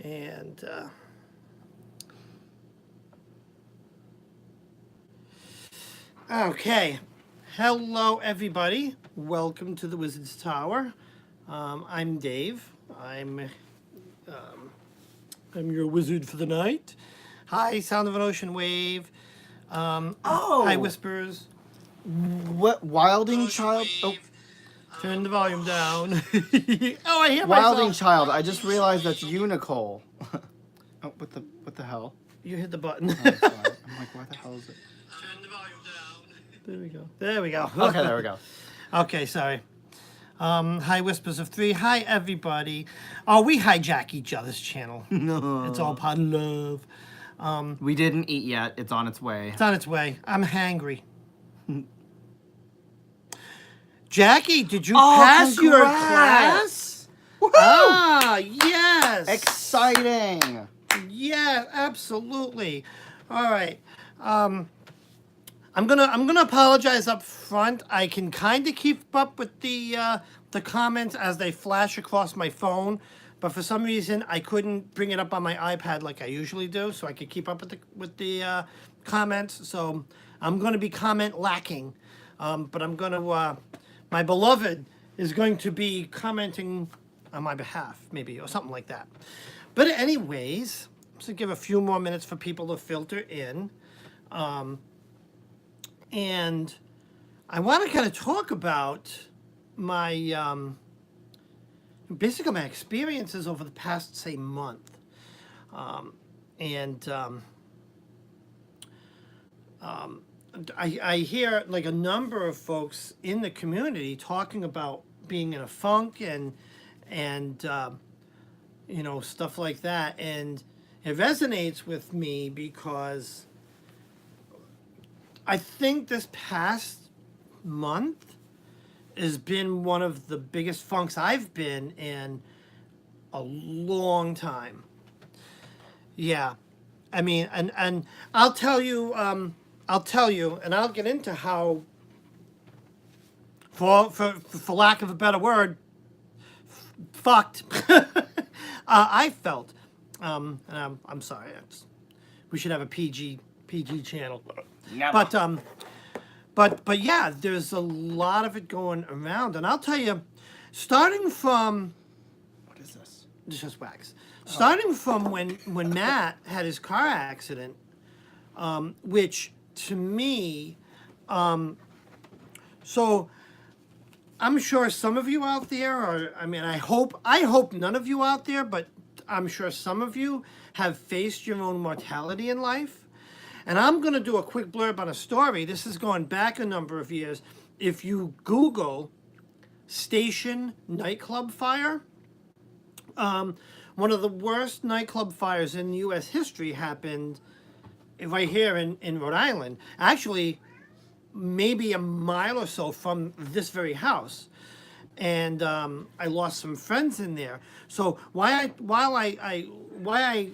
And okay. Hello, everybody. Welcome to the Wizard's Tower. I'm Dave. I'm your wizard for the night. Hi, Sound of an Ocean Wave. Hi, Oh, Whispers. what Wilding Child? Oh, Turn the volume down. Oh, I hear Wilding myself. Child. I just realized that's you, Nicole. Oh, what the hell? You hit the button. Oh, sorry. I'm like, why the hell is it? Turn the volume down. There we go. There we go. Okay, there we go. Okay, sorry. Hi, Whispers of Three. Hi, everybody. Oh, we hijack each other's channel. No, It's all part of love. we didn't eat yet. It's on its way. It's on its way. I'm hangry. Jackie, did you pass your class? Woohoo! Ah, yes. Exciting. Yeah, absolutely. All right. I'm gonna apologize up front. I can kind of keep up with the comments as they flash across my phone, but for some reason I couldn't bring it up on my iPad like I usually do, so I could keep up with the comments. So I'm gonna be comment lacking, but I'm gonna my beloved is going to be commenting on my behalf, maybe, or something like that. But anyways, just to give a few more minutes for people to filter in. And I want to kind of talk about my basically my experiences over the past, say, month. And I hear like a number of folks in the community talking about being in a funk and stuff like that, and it resonates with me because I think this past month has been one of the biggest funks I've been in a long time. Yeah. I mean, and I'll tell you, and I'll get into how, for lack of a better word, fucked I felt. And I'm sorry. We should have a PG channel. Never. But yeah, there's a lot of it going around, and I'll tell you, starting from What is this? it's just wax. Starting from when Matt had his car accident, which to me, so I'm sure some of you out there are. I mean, I hope none of you out there, but I'm sure some of you have faced your own mortality in life. And I'm going to do a quick blurb on a story. This is going back a number of years. If you Google Station nightclub fire, one of the worst nightclub fires in U.S. history happened right here in Rhode Island. Actually, maybe a mile or so from this very house. And I lost some friends in there. So why I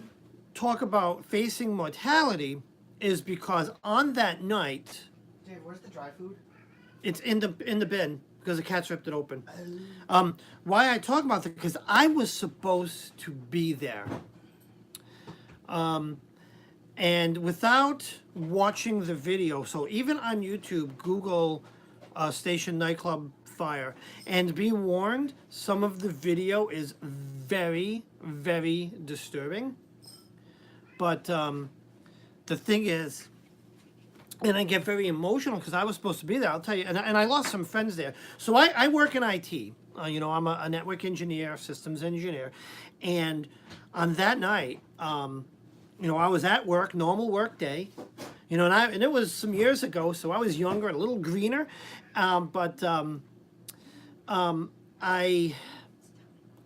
talk about facing mortality is because on that night, Dave, where's the dry food? it's in the bin because the cats ripped it open. Why I talk about that, because I was supposed to be there, and without watching the video, so even on YouTube, Google Station nightclub fire, and be warned, some of the video is very, very disturbing. But the thing is, and I get very emotional because I was supposed to be there. I'll tell you, and I lost some friends there. So I work in IT. I'm a network engineer, systems engineer, and on that night, I was at work, normal work day, and it was some years ago, so I was younger and a little greener, but I,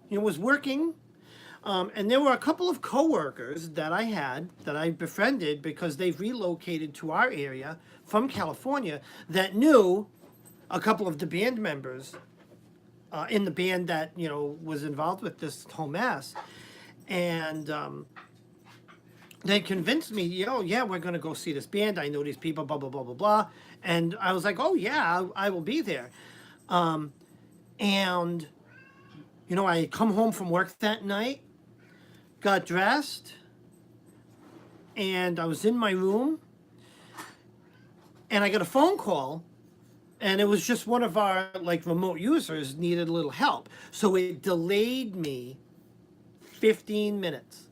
was working. And there were a couple of coworkers that I befriended because they've relocated to our area from California that knew a couple of the band members in the band that, was involved with this whole mess. And they convinced me, yeah, we're going to go see this band. I know these people, blah, blah, blah, blah, blah. And I was like, oh, yeah, I will be there. And, I come home from work that night, got dressed, and I was in my room, and I got a phone call, and it was just one of our like remote users needed a little help. So it delayed me 15 minutes.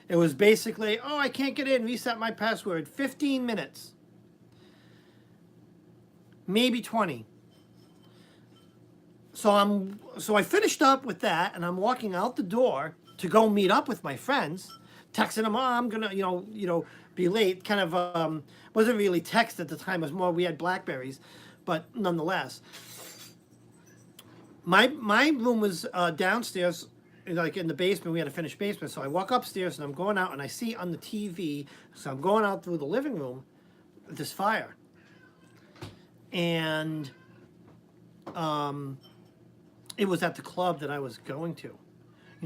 It was basically, oh, I can't get in, reset my password. 15 minutes. Maybe 20. So I finished up with that, and I'm walking out the door to go meet up with my friends, texting them, oh, I'm gonna, be late. Kind of wasn't really text at the time. It was more we had Blackberries, but nonetheless, my room was downstairs, like in the basement. We had a finished basement, so I walk upstairs and I'm going out, and I see on the TV. So I'm going out through the living room, this fire, and it was at the club that I was going to.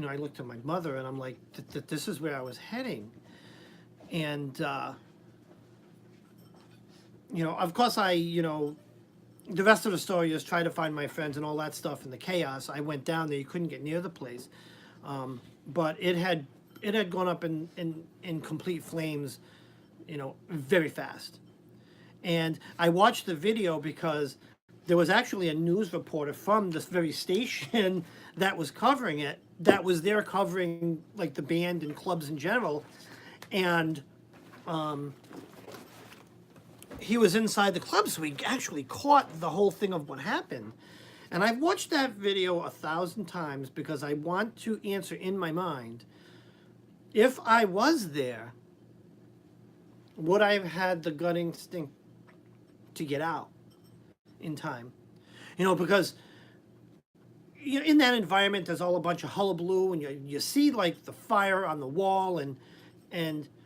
I looked at my mother and I'm like, this is where I was heading. And, of course the rest of the story is try to find my friends and all that stuff and the chaos. I went down there, you couldn't get near the place. But it had gone up in complete flames, very fast. And I watched the video because there was actually a news reporter from this very station that was covering it, that was there covering like the band and clubs in general. And he was inside the club, so he actually caught the whole thing of what happened. And I've watched that video 1,000 times because I want to answer in my mind, if I was there, would I have had the gut instinct to get out in time? Because in that environment there's all a bunch of hullabaloo, and you see like the fire on the wall, and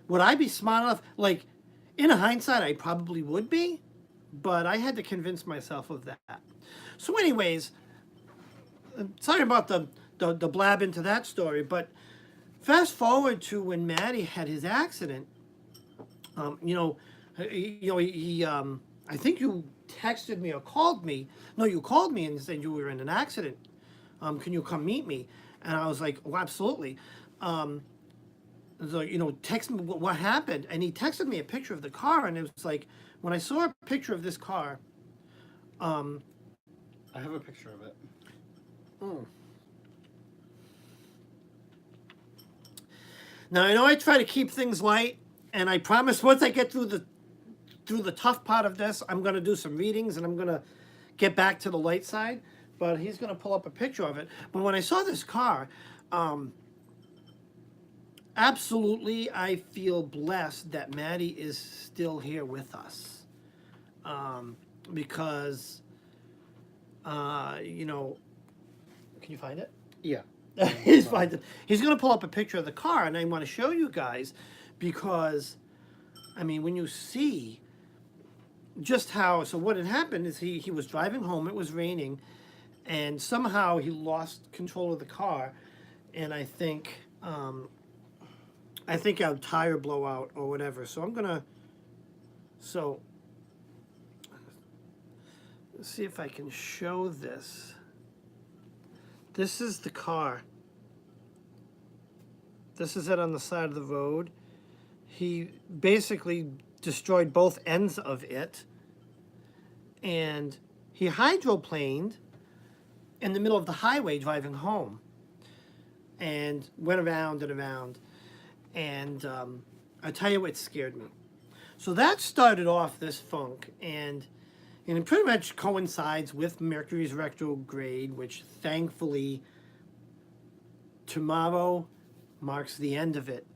would I be smart enough? Like, in hindsight, I probably would be, but I had to convince myself of that. So anyways, sorry about the blab into that story, but fast forward to when Maddie had his accident. He I think you texted me or called me. No, you called me and said you were in an accident. Can you come meet me? And I was like, oh, absolutely. So, text me what happened. And he texted me a picture of the car, and it was like, when I saw a picture of this car, I have a picture of it. Now, I know I try to keep things light, and I promise once I get through the tough part of this, I'm going to do some readings, and I'm going to get back to the light side. But he's going to pull up a picture of it. But when I saw this car, absolutely, I feel blessed that Maddie is still here with us. Because, can you find it? Yeah. He's going to pull up a picture of the car, and I want to show you guys because, when you see just how, so what had happened is he was driving home, it was raining, and somehow he lost control of the car, and I think a tire blowout or whatever. So let's see if I can show this. This is the car. This is it on the side of the road. He basically destroyed both ends of it, and he hydroplaned in the middle of the highway driving home, and went around and around. And I tell you what scared me. So that started off this funk, and it pretty much coincides with Mercury's retrograde, which thankfully tomorrow marks the end of it.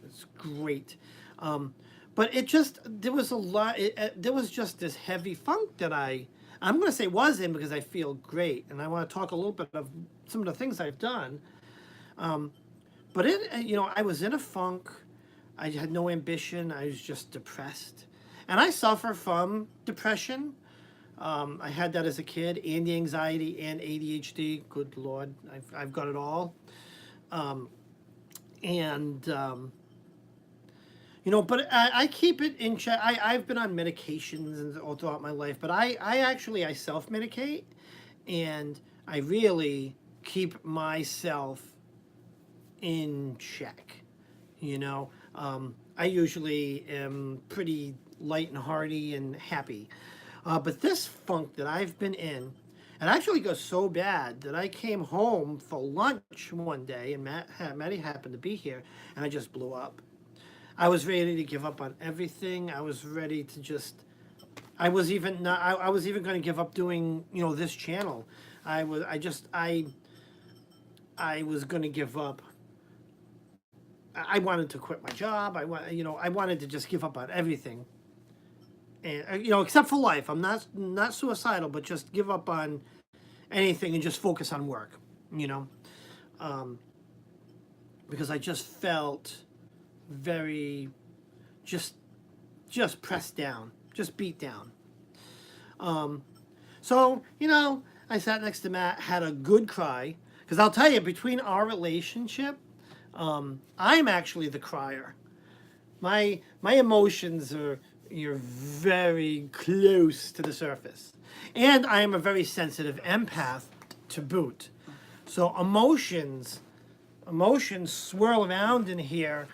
It's great. But there was a lot, there was just this heavy funk that I'm going to say was in because I feel great. And I want to talk a little bit of some of the things I've done. But I was in a funk. I had no ambition. I was just depressed. And I suffer from depression. I had that as a kid, and anxiety and ADHD. Good Lord, I've got it all. But I keep it in check. I've been on medications all throughout my life, but I self-medicate, and I really keep myself in check. You know, I usually am pretty light and hearty and happy. But this funk that I've been in, it actually got so bad that I came home for lunch one day, and Maddie happened to be here, and I just blew up. I was ready to give up on everything. I was ready to just. I was even not. I was even going to give up doing this channel. I was. I just. I was going to give up. I wanted to quit my job. I wanted to just give up on everything. And except for life. I'm not suicidal, but just give up on anything and just focus on work. You know, because I just felt very just pressed down, just beat down. So I sat next to Matt, had a good cry, because I'll tell you, between our relationship, I'm actually the crier. My emotions are you're very close to the surface, and I am a very sensitive empath to boot. So emotions swirl around in here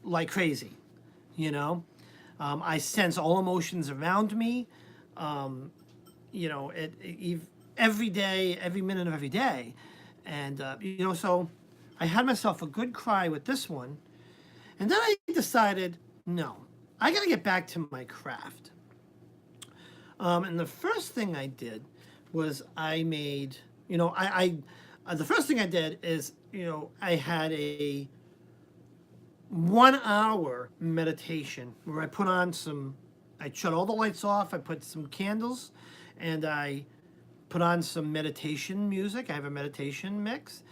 like crazy. I sense all emotions around me. Every day, every minute of every day, and so I had myself a good cry with this one, and then I decided, no, I got to get back to my craft. And the first thing I did was I made, the first thing I did is, I had a 1 hour meditation where I shut all the lights off, I put some candles, and I put on some meditation music. I have a meditation mix.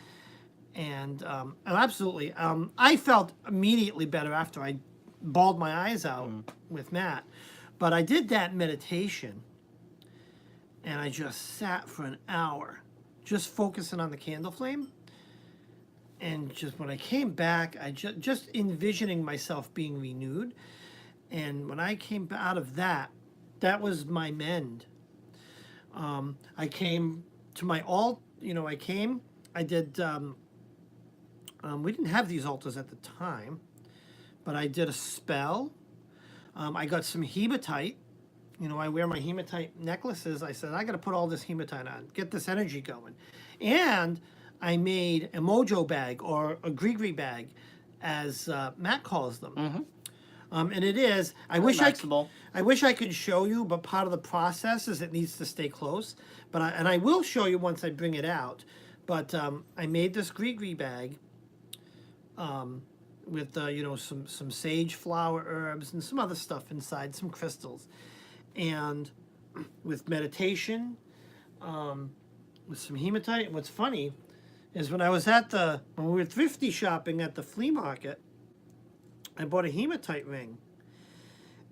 And absolutely, I felt immediately better after I bawled my eyes out with Matt. But I did that meditation, and I just sat for an hour, just focusing on the candle flame. And just when I came back, I just envisioning myself being renewed. And when I came out of that, that was my mend. I came to my I did. We didn't have these altars at the time, but I did a spell. I got some hematite. I wear my hematite necklaces. I said, I got to put all this hematite on, get this energy going. And I made a mojo bag, or a gree bag, as Matt calls them. Mm-hmm. And it is, I wish I could show you, but part of the process is it needs to stay close. But I will show you once I bring it out. But I made this gree bag with some sage flower herbs and some other stuff inside, some crystals, and with meditation, with some hematite. And what's funny is when we were thrifty shopping at the flea market, I bought a hematite ring,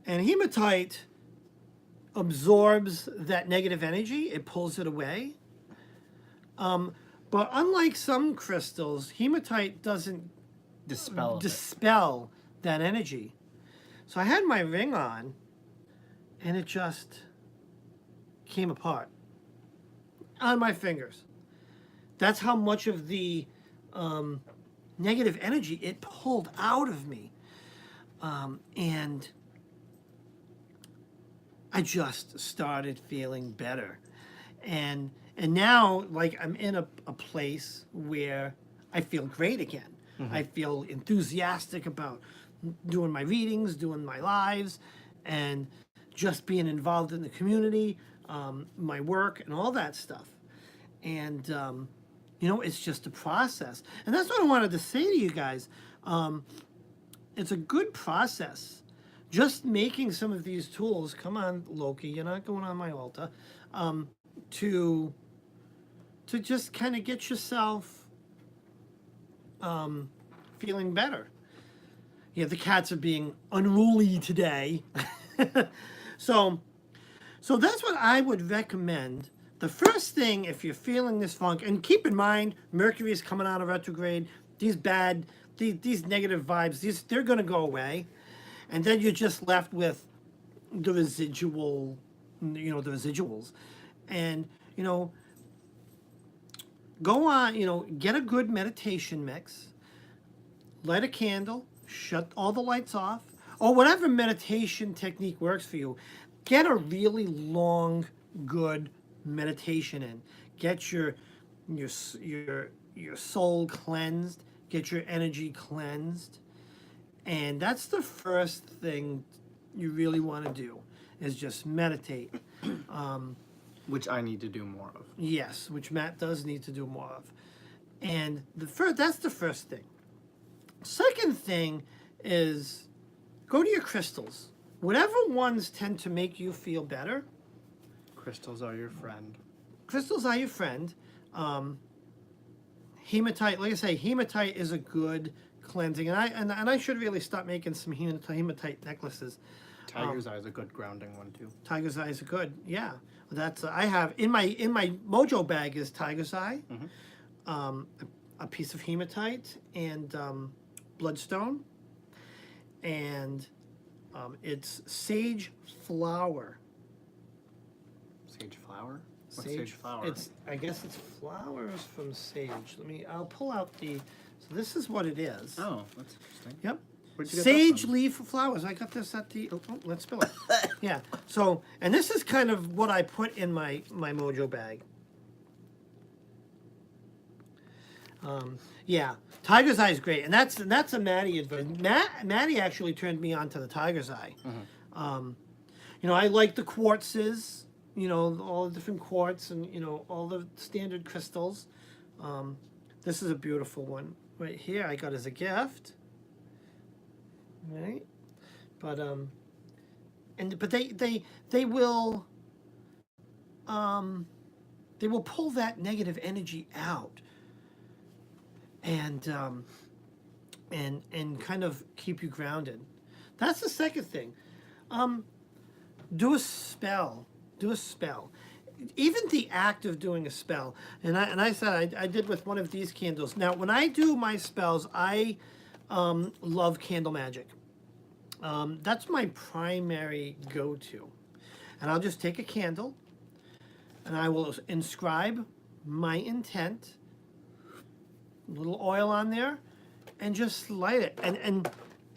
and hematite absorbs that negative energy. It pulls it away. But unlike some crystals, hematite doesn't dispel that energy. So I had my ring on, and it just came apart on my fingers. That's how much of the negative energy it pulled out of me. And I just started feeling better. And now, like, I'm in a place where I feel great again. Mm-hmm. I feel enthusiastic about doing my readings, doing my lives, and just being involved in the community, my work, and all that stuff. And, it's just a process. And that's what I wanted to say to you guys. It's a good process. Just making some of these tools, come on, Loki, you're not going on my altar, to just kind of get yourself feeling better. The cats are being unruly today. So that's what I would recommend. The first thing, if you're feeling this funk, and keep in mind, Mercury is coming out of retrograde, these negative vibes, they're going to go away. And then you're just left with the residuals. And, go on, get a good meditation mix, light a candle, shut all the lights off, or whatever meditation technique works for you. Get a really long, good meditation in. Get your your soul cleansed. Get your energy cleansed, and that's the first thing you really want to do is just meditate. Which I need to do more of. Yes, which Matt does need to do more of. And that's the first thing. Second thing is go to your crystals. Whatever ones tend to make you feel better, Crystals are your friend. crystals are your friend. Hematite, like I say, hematite is a good cleansing, and I should really start making some hematite necklaces. Tiger's Eye is a good grounding one too. Tiger's eyes are good. Yeah, that's I have in my mojo bag is Tiger's eye, a piece of hematite and bloodstone, and it's sage flower. Sage flower? What's sage flower? I guess it's flowers from sage. I'll pull out the. So this is what it is. Oh, that's interesting. Yep. Where'd you get that Sage from? leaf flowers. I got this at the. Oh, let's spill it. Yeah. So, and this is kind of what I put in my mojo bag. Yeah, Tiger's Eye is great, and that's a Maddie advice. Maddie actually turned me on to the Tiger's Eye. I like the quartzes, all the different quartz and all the standard crystals. This is a beautiful one right here. I got as a gift. Right, but they will pull that negative energy out and kind of keep you grounded. That's the second thing. Do a spell. Even the act of doing a spell, and I said I did with one of these candles. Now, when I do my spells, I love candle magic. That's my primary go-to. And I'll just take a candle and I will inscribe my intent, a little oil on there, and just light it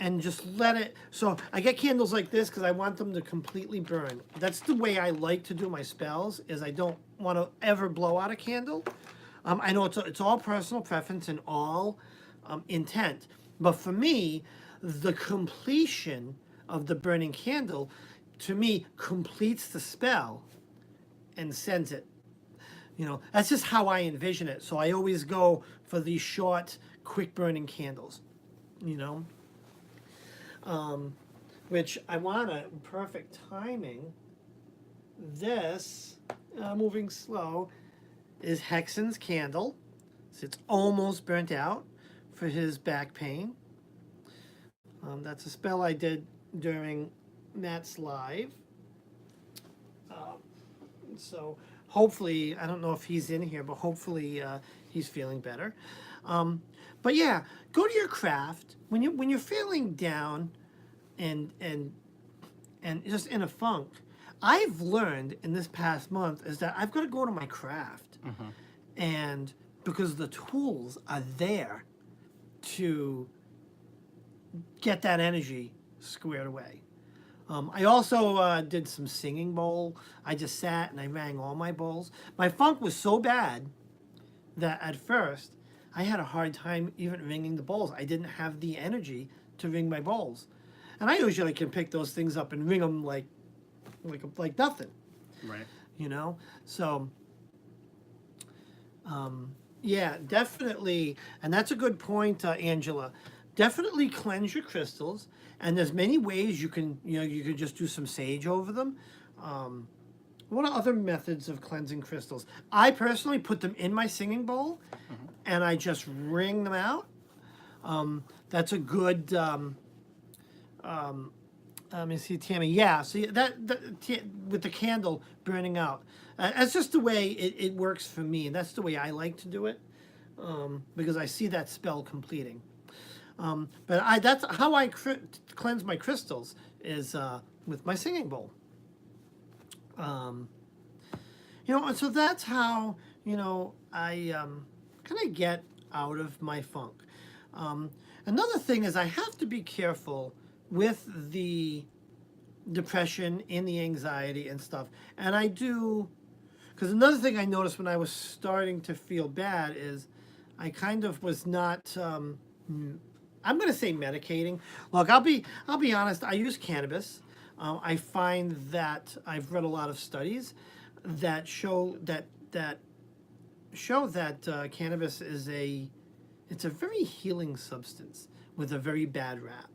and just let it. So I get candles like this because I want them to completely burn. That's the way I like to do my spells, is I don't want to ever blow out a candle. I know it's all personal preference and all intent. But for me, the completion of the burning candle, to me, completes the spell and sends it. That's just how I envision it. So I always go for these short, quick burning candles, which I want a perfect timing. This, moving slow, is Hexen's candle. So it's almost burnt out for his back pain. That's a spell I did during Matt's live. So hopefully, I don't know if he's in here, but hopefully he's feeling better. But yeah, go to your craft when you're feeling down and just in a funk. I've learned in this past month is that I've got to go to my craft, and because the tools are there to get that energy squared away. I also did some singing bowl. I just sat and I rang all my bowls. My funk was so bad that at first I had a hard time even ringing the bowls. I didn't have the energy to ring my bowls. And I usually can pick those things up and ring them like nothing. Right. So yeah, definitely. And that's a good point, Angela. Definitely cleanse your crystals, and there's many ways you can just do some sage over them. What are other methods of cleansing crystals? I personally put them in my singing bowl, and I just wring them out. That's a good. Let me see, Tammy. Yeah, see with the candle burning out. That's just the way it works for me, and that's the way I like to do it, because I see that spell completing. But that's how I cleanse my crystals, is with my singing bowl. And so that's how I kind of get out of my funk. Another thing is I have to be careful with the depression and the anxiety and stuff. And I do, because another thing I noticed when I was starting to feel bad is I kind of was not. I'm going to say medicating. Look, I'll be honest. I use cannabis. I find that I've read a lot of studies that show that cannabis is it's a very healing substance with a very bad rap.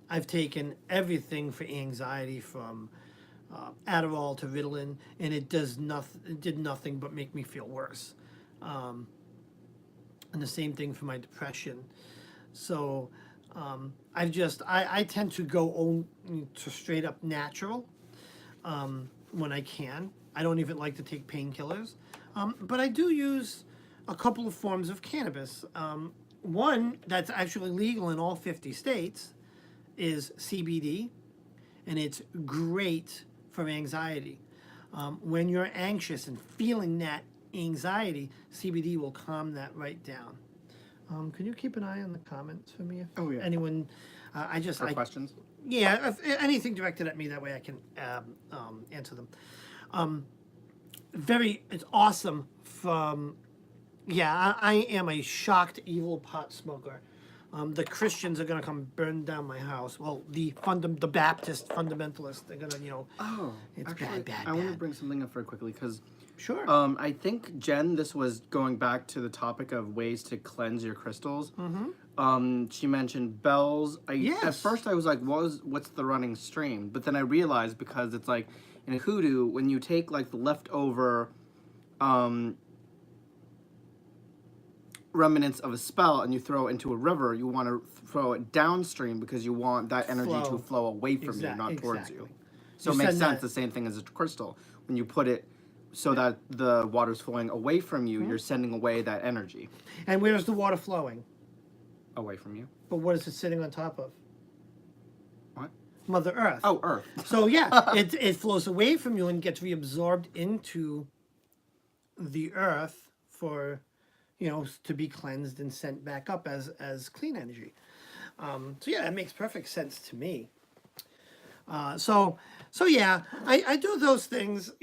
I've taken everything for anxiety from Adderall to Ritalin, and it did nothing but make me feel worse. And the same thing for my depression. So I tend to go to straight up natural when I can. I don't even like to take painkillers, but I do use a couple of forms of cannabis. One that's actually legal in all 50 states is CBD, and it's great for anxiety. When you're anxious and feeling that anxiety, CBD will calm that right down. Can you keep an eye on the comments for me? If Oh, yeah. anyone, For questions? yeah, if anything directed at me, that way I can answer them. It's awesome from, yeah, I am a shocked evil pot smoker. The Christians are gonna come burn down my house. Well, the Baptist fundamentalists, they're gonna, Oh, it's actually, bad. I want to bring something up very quickly because Sure. I think, Jen, this was going back to the topic of ways to cleanse your crystals. She mentioned bells. At Yes. first I was like, what's the running stream? But then I realized, because it's like in hoodoo, when you take like the leftover remnants of a spell and you throw it into a river, you want to throw it downstream because you want that energy to flow away from you, not towards you. So it makes sense, the same thing as a crystal. When you put it so that the water's flowing away from you, you're sending away that energy. And where's the water flowing? Away from you? But what is it sitting on top of? What? Mother Earth. Oh, Earth. So yeah, it flows away from you and gets reabsorbed into the earth for, to be cleansed and sent back up as clean energy. So yeah, that makes perfect sense to me. So yeah, I do those things,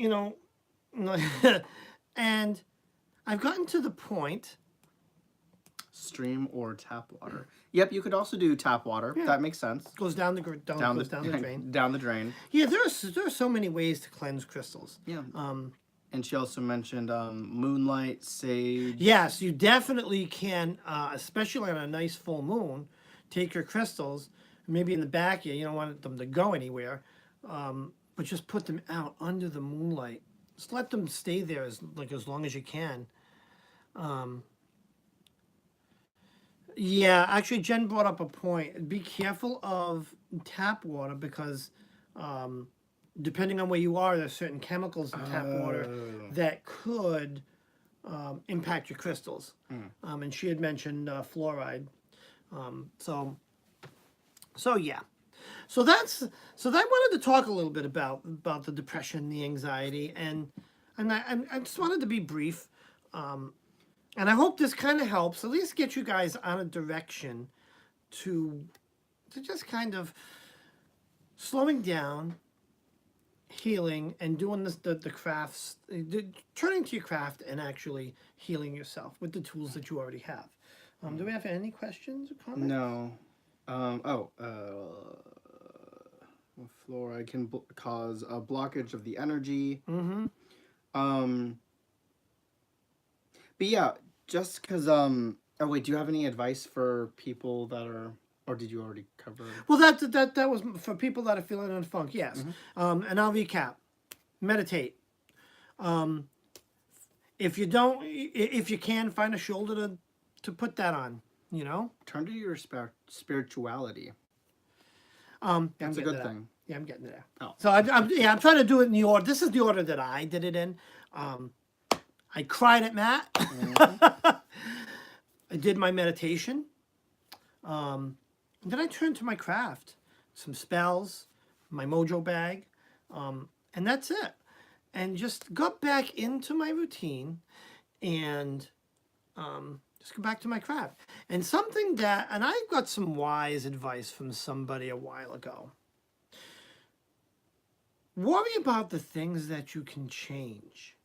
and I've gotten to the point. Stream or tap water. Yep, you could also do tap water. Yeah. That makes sense. Goes down the drain. Down the drain. Yeah, there's so many ways to cleanse crystals. Yeah. And she also mentioned moonlight, sage. Yes, you definitely can, especially on a nice full moon, take your crystals, maybe in the back, you don't want them to go anywhere, but just put them out under the moonlight. Just let them stay there as long as you can. Yeah, actually, Jen brought up a point. Be careful of tap water because depending on where you are, there's certain chemicals in tap water that could impact your crystals. And she had mentioned fluoride. So yeah. So I wanted to talk a little bit about the depression, the anxiety, and I just wanted to be brief. And I hope this kind of helps, at least get you guys on a direction to just kind of slowing down, healing, and doing the crafts, turning to your craft and actually healing yourself with the tools that you already have. Do we have any questions or comments? No. Fluoride can cause a blockage of the energy. But yeah, just because, oh wait, do you have any advice for people that are, or did you already cover? Well, that was for people that are feeling in funk, yes. And I'll recap. Meditate. If you can, find a shoulder to put that on, Turn to your spirituality. That's a good thing. Yeah, I'm getting there. Oh. So I'm trying to do it in the order. This is the order that I did it in. I cried at Matt. I did my meditation. And then I turned to my craft, some spells, my mojo bag, and that's it. And just got back into my routine and just go back to my craft. And something that, and I got some wise advice from somebody a while ago. Worry about the things that you can change.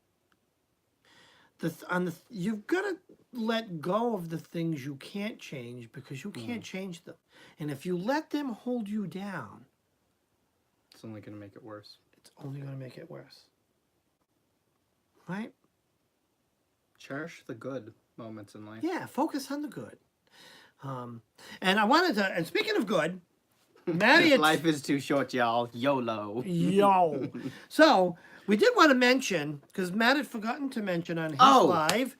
You've got to let go of the things you can't change because you can't change them. And if you let them hold you down, it's only going to make it worse. It's only going to make it worse. Right? Cherish the good moments in life. Yeah, focus on the good. And I wanted to, and speaking of good, Maddie... Life is too short, y'all. YOLO. Yo. So, we did want to mention, because Matt had forgotten to mention on his live,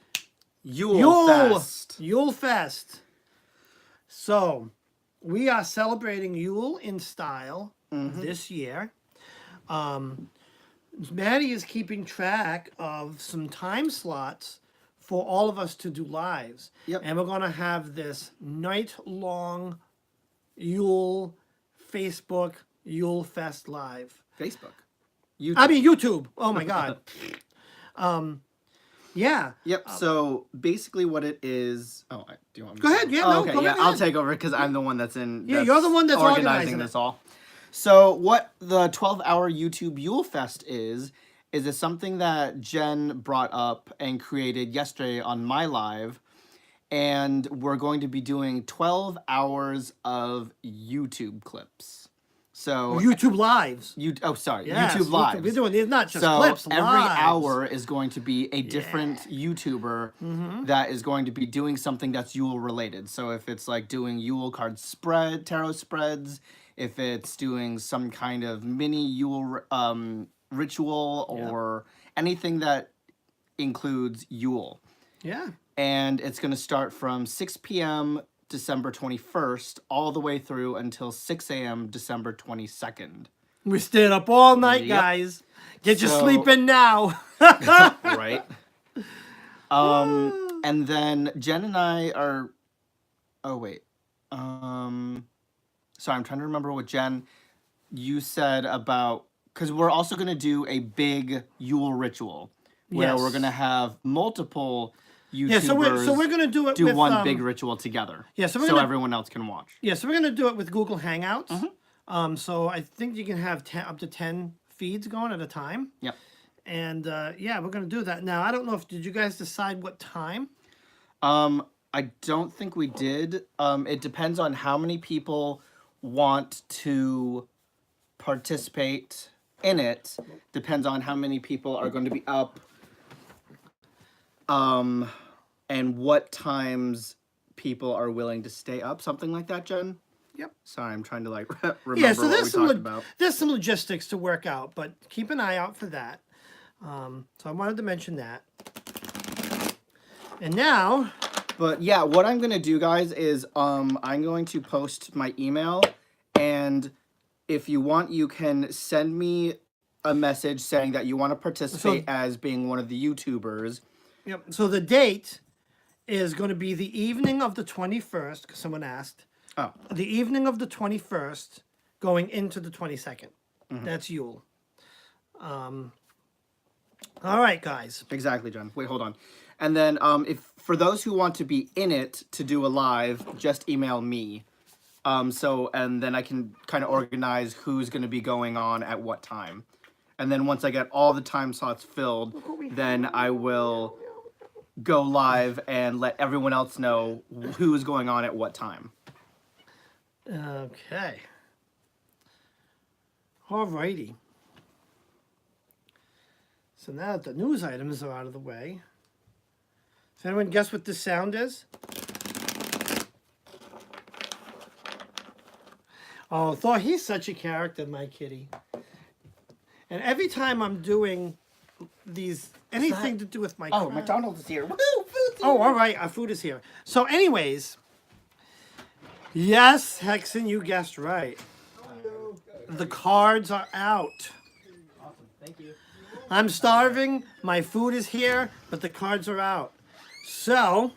Yule Fest. Yule Fest. So, we are celebrating Yule in style this year. Maddie is keeping track of some time slots for all of us to do lives. Yep. And we're going to have this night-long Yule Facebook Yule Fest live. Facebook. YouTube. I mean, YouTube. Oh, my God. Yeah. Yep. So basically, what it is. Oh, do you want me? Go ahead. Yeah. Oh, no. okay. Go Yeah, ahead. I'll take over because I'm the one that's in. Yeah, you're the one that's organizing this all. So what the 12-hour YouTube Yule Fest is it something that Jen brought up and created yesterday on my live, and we're going to be doing 12 hours of YouTube clips. So YouTube lives. YouTube Yes, lives. We're doing these not just so clips. Every lives. hour is going to be a different YouTuber that is going to be doing something that's Yule related. So if it's like doing Yule card tarot spreads, if it's doing some kind of mini Yule ritual or anything that includes Yule. Yeah. And it's going to start from 6 p.m. December 21st all the way through until 6 a.m. December 22nd. We stayed up all night, guys. Get your sleep in now. Right. And then Jen and I are... Oh, wait. Sorry, I'm trying to remember what Jen, you said about... Because we're also going to do a big Yule ritual where we're going to have multiple YouTubers so we're going to do it with, one big ritual together. Yeah, so everyone else can watch. Yeah, so we're going to do it with Google Hangouts. So I think you can have up to 10 feeds going at a time. Yep. And yeah, we're going to do that. Now, I don't know did you guys decide what time? I don't think we did. It depends on how many people want to participate in it. Depends on how many people are going to be up. And what times people are willing to stay up, something like that, Jen? Yep. Sorry, I'm trying to remember what we talked about. There's some logistics to work out, but keep an eye out for that. So I wanted to mention that. And now... But yeah, what I'm going to do, guys, is I'm going to post my email, and if you want, you can send me a message saying that you want to participate as being one of the YouTubers. Yep. So the date is going to be the evening of the 21st, because someone asked. Oh. The evening of the 21st going into the 22nd. That's Yule. All right, guys. Exactly, John. Wait, hold on. And then if for those who want to be in it to do a live, just email me. And then I can kind of organize who's going to be going on at what time. And then once I get all the time slots filled, then I will go live and let everyone else know who's going on at what time. Okay. Alrighty. So now that the news items are out of the way, does anyone guess what this sound is? Oh, Thor, he's such a character, my kitty. And every time I'm doing anything to do with my craft. McDonald's is here. Woo, food's here. Oh, all right, our food is here. So anyways, yes, Hexen, you guessed right. The cards are out. Awesome, thank you. I'm starving, my food is here, but the cards are out. So,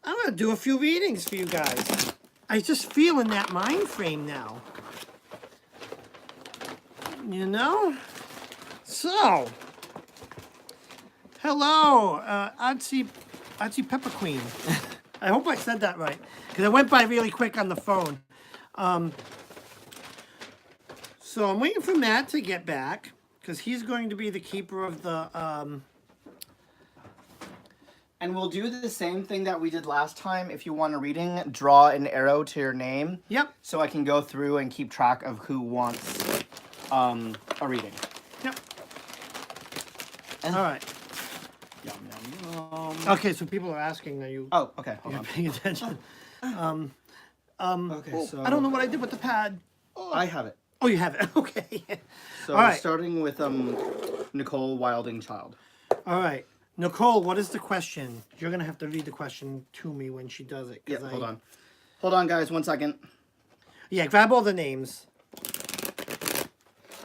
I'm going to do a few readings for you guys. I just feel in that mind frame now. You know? So, Hello, Artsy Pepper Queen. I hope I said that right, because it went by really quick on the phone. So I'm waiting for Matt to get back, because he's going to be the keeper of the... And we'll do the same thing that we did last time. If you want a reading, draw an arrow to your name. Yep. So I can go through and keep track of who wants a reading. Yep. All right. Yum, yum, yum. Okay, so people are asking, are you Oh, okay. Hold on. paying attention? Okay, so I don't know what I did with the pad. I have it. Oh, you have it. Okay. So All right. starting with Nicole Wilding Child. All right. Nicole, what is the question? You're going to have to read the question to me when she does it. Yeah, hold on. Hold on, guys. 1 second. Yeah, grab all the names.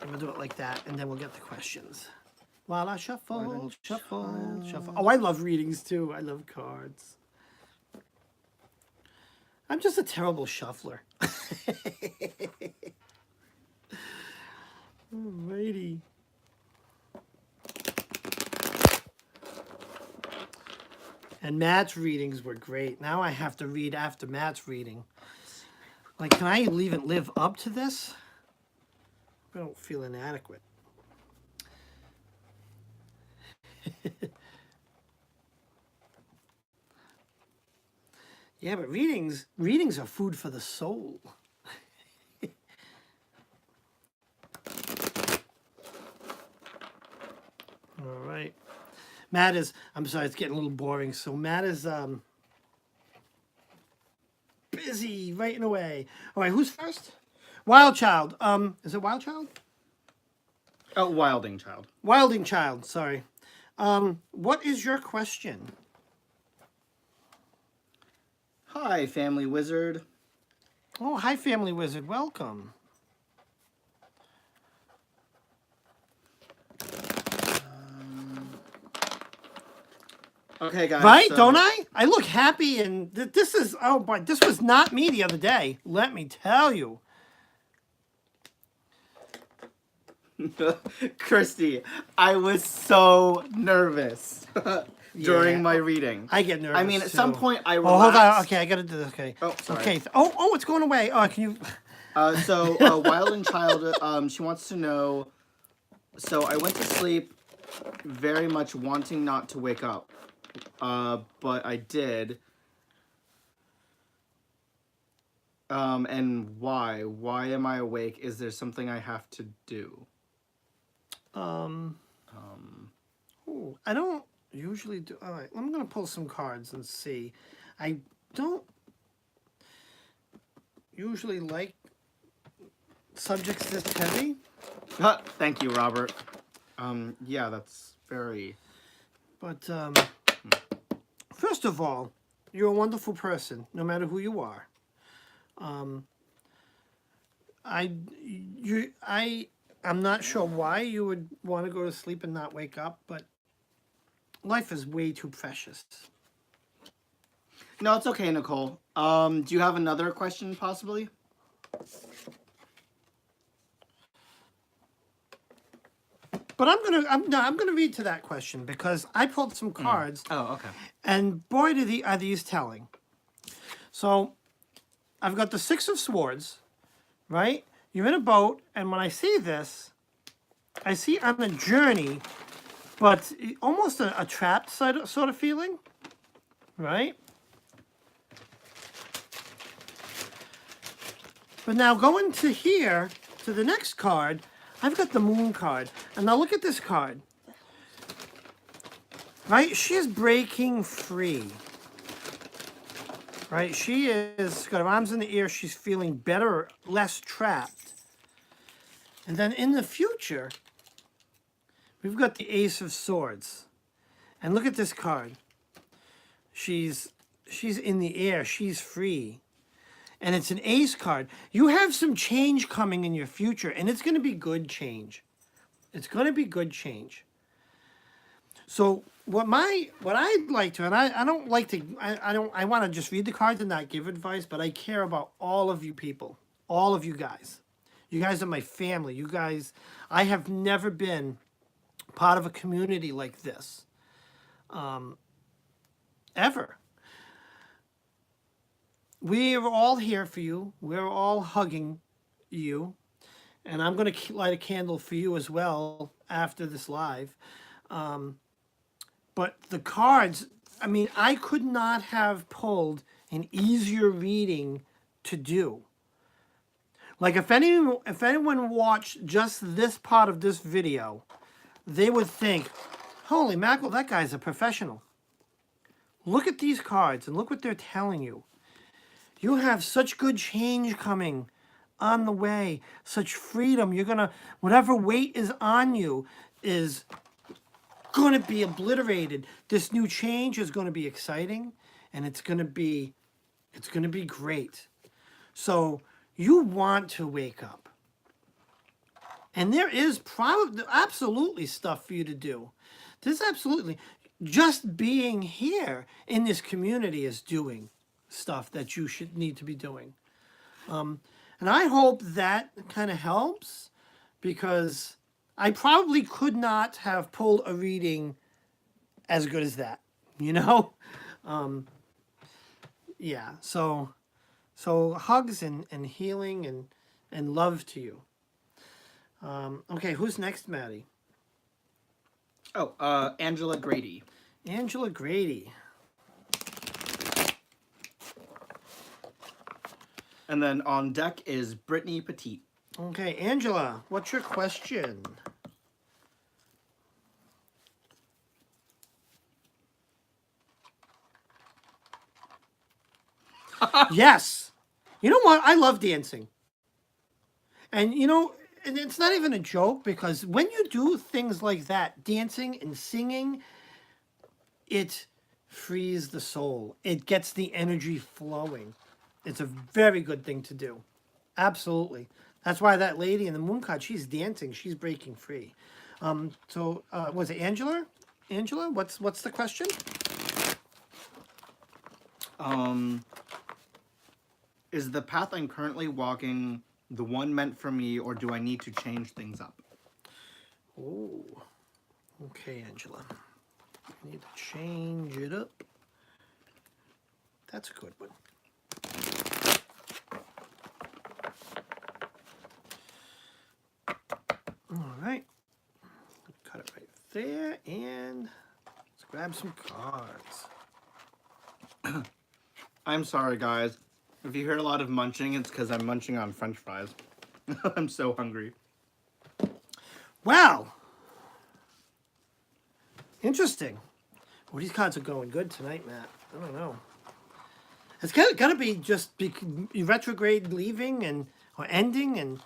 And we'll do it like that, and then we'll get the questions. While I shuffle, shuffle, shuffle. Oh, I love readings, too. I love cards. I'm just a terrible shuffler. Alrighty. And Matt's readings were great. Now I have to read after Matt's reading. Like, can I even live up to this? I don't feel inadequate. Yeah, but readings are food for the soul. All right. Matt is, I'm sorry, it's getting a little boring. So Matt is busy writing away. All right, who's first? Wild Child. Is it Wild Child? Oh, Wilding Child. Wilding Child, sorry. What is your question? Hi, Family Wizard. Oh, hi, Family Wizard. Welcome. Okay, guys. Right? So... Don't I? I look happy, and this is, oh boy, this was not me the other day. Let me tell you. Christy, I was so nervous during my reading. I get nervous. I mean, at too. some point I Oh, hold on. relaxed. Okay, I gotta do this. Okay. Oh, sorry. Okay. Oh, it's going away. Oh, can you? Wilding Child, she wants to know. So I went to sleep very much wanting not to wake up, but I did. And why? Why am I awake? Is there something I have to do? Ooh, I don't usually do. All right, I'm gonna pull some cards and see. I don't usually like subjects this heavy. Thank you, Robert. Yeah, that's very... But, first of all, you're a wonderful person, no matter who you are. I'm not sure why you would want to go to sleep and not wake up, but life is way too precious. No, it's okay, Nicole. Do you have another question, possibly? But I'm gonna read to that question because I pulled some cards. Oh, okay. And boy, are these telling. So, I've got the Six of Swords, right? You're in a boat, and when I see this, I see on a journey, but almost a trapped sort of feeling, right? But now going to here, to the next card, I've got the Moon card. And now look at this card. Right? She is breaking free. Right? She is got her arms in the air. She's feeling better, less trapped. And then in the future, we've got the Ace of Swords. And look at this card. She's in the air. She's free. And it's an ace card. You have some change coming in your future, and it's going to be good change. It's going to be good change. So what I'd like to, and I don't like to, I want to just read the cards and not give advice, but I care about all of you people, all of you guys. You guys are my family. You guys, I have never been part of a community like this. ever. We are all here for you. We're all hugging you. And I'm going to light a candle for you as well after this live. But the cards, I mean, I could not have pulled an easier reading to do. Like if anyone watched just this part of this video, they would think, holy mackerel, that guy's a professional. Look at these cards and look what they're telling you. You have such good change coming on the way, such freedom. You're gonna, whatever weight is on you is gonna be obliterated. This new change is gonna be exciting, and it's gonna be great. So you want to wake up. And there is probably absolutely stuff for you to do. There's absolutely, just being here in this community is doing stuff that you should need to be doing. And I hope that kind of helps, because I probably could not have pulled a reading as good as that, you know? Yeah, so hugs and healing and love to you. Okay, who's next, Maddie? Oh, Angela Grady. Angela Grady. And then on deck is Brittany Petit. Okay, Angela, what's your question? Yes. You know what? I love dancing. And you know, and it's not even a joke, because when you do things like that, dancing and singing, it frees the soul. It gets the energy flowing. It's a very good thing to do. Absolutely. That's why that lady in the moon card, she's dancing. She's breaking free. Was it Angela? Angela, what's the question? Is the path I'm currently walking the one meant for me, or do I need to change things up? Oh, okay, Angela. I need to change it up. That's a good one. All right. Cut it right there, and let's grab some cards. I'm sorry, guys. If you hear a lot of munching, it's because I'm munching on French fries. I'm so hungry. Wow. Interesting. Well, these cards are going good tonight, Matt. I don't know. It's got to be just retrograde leaving or ending, and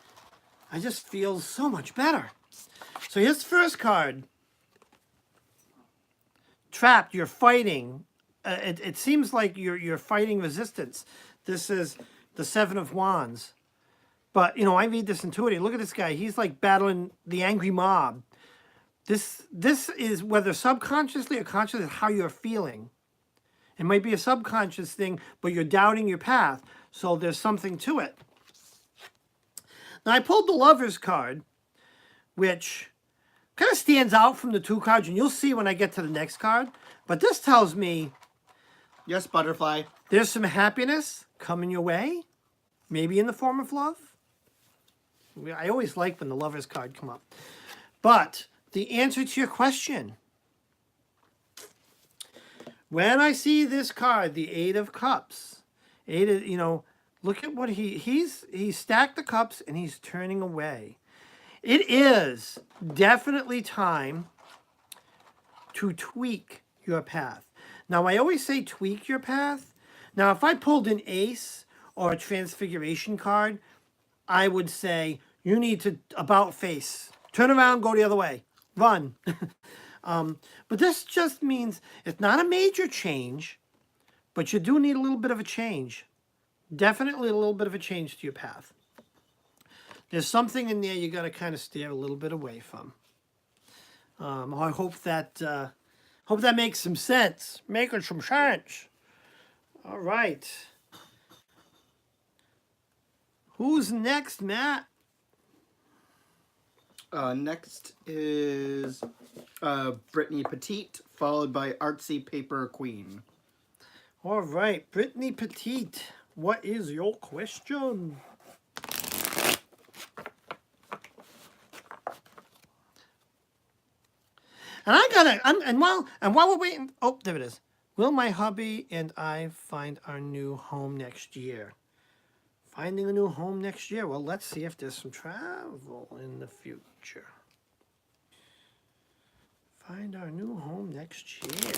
I just feel so much better. So here's the first card. Trapped, you're fighting. It seems like you're fighting resistance. This is the Seven of Wands. But, you know, I read this intuitively. Look at this guy. He's like battling the angry mob. This is, whether subconsciously or consciously, how you're feeling. It might be a subconscious thing, but you're doubting your path. So there's something to it. Now, I pulled the Lover's card, which kind of stands out from the two cards, and you'll see when I get to the next card. But this tells me, yes, butterfly, there's some happiness coming your way, maybe in the form of love. I always like when the Lover's card come up. But the answer to your question, when I see this card, the Eight of Cups, look at what he's stacked the cups and he's turning away. It is definitely time to tweak your path. Now, I always say tweak your path. Now, if I pulled an ace or a transfiguration card, I would say you need to about face. Turn around, go the other way. Run. But this just means it's not a major change, but you do need a little bit of a change. Definitely a little bit of a change to your path. There's something in there you got to kind of steer a little bit away from. I hope that makes some sense. Making some sense. All right. Who's next, Matt? Next is Brittany Petite, followed by Artsy Paper Queen. All right, Brittany Petite, what is your question? And while we're waiting, oh, there it is. Will my hubby and I find our new home next year? Finding a new home next year. Well, let's see if there's some travel in the future. Find our new home next year.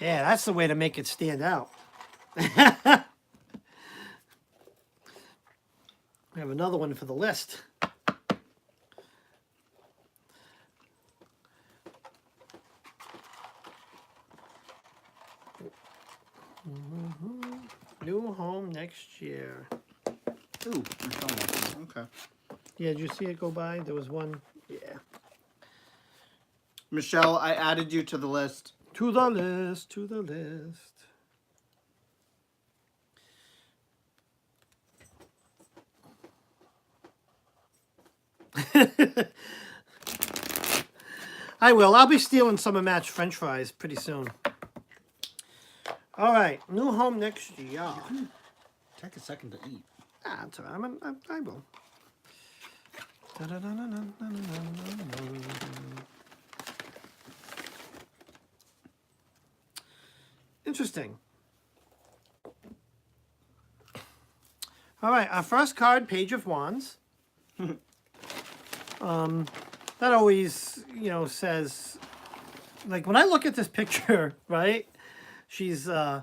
Yeah, that's the way to make it stand out. We have another one for the list. New home next year. Ooh, okay. Yeah, did you see it go by? There was one. Yeah. Michelle, I added you to the list. To the list, to the list. I will. I'll be stealing some of Matt's French fries pretty soon. All right, new home next year. Take a second to eat. Ah, that's all right. I will. Interesting. All right, our first card, Page of Wands. That always, says, like, when I look at this picture, right? She's how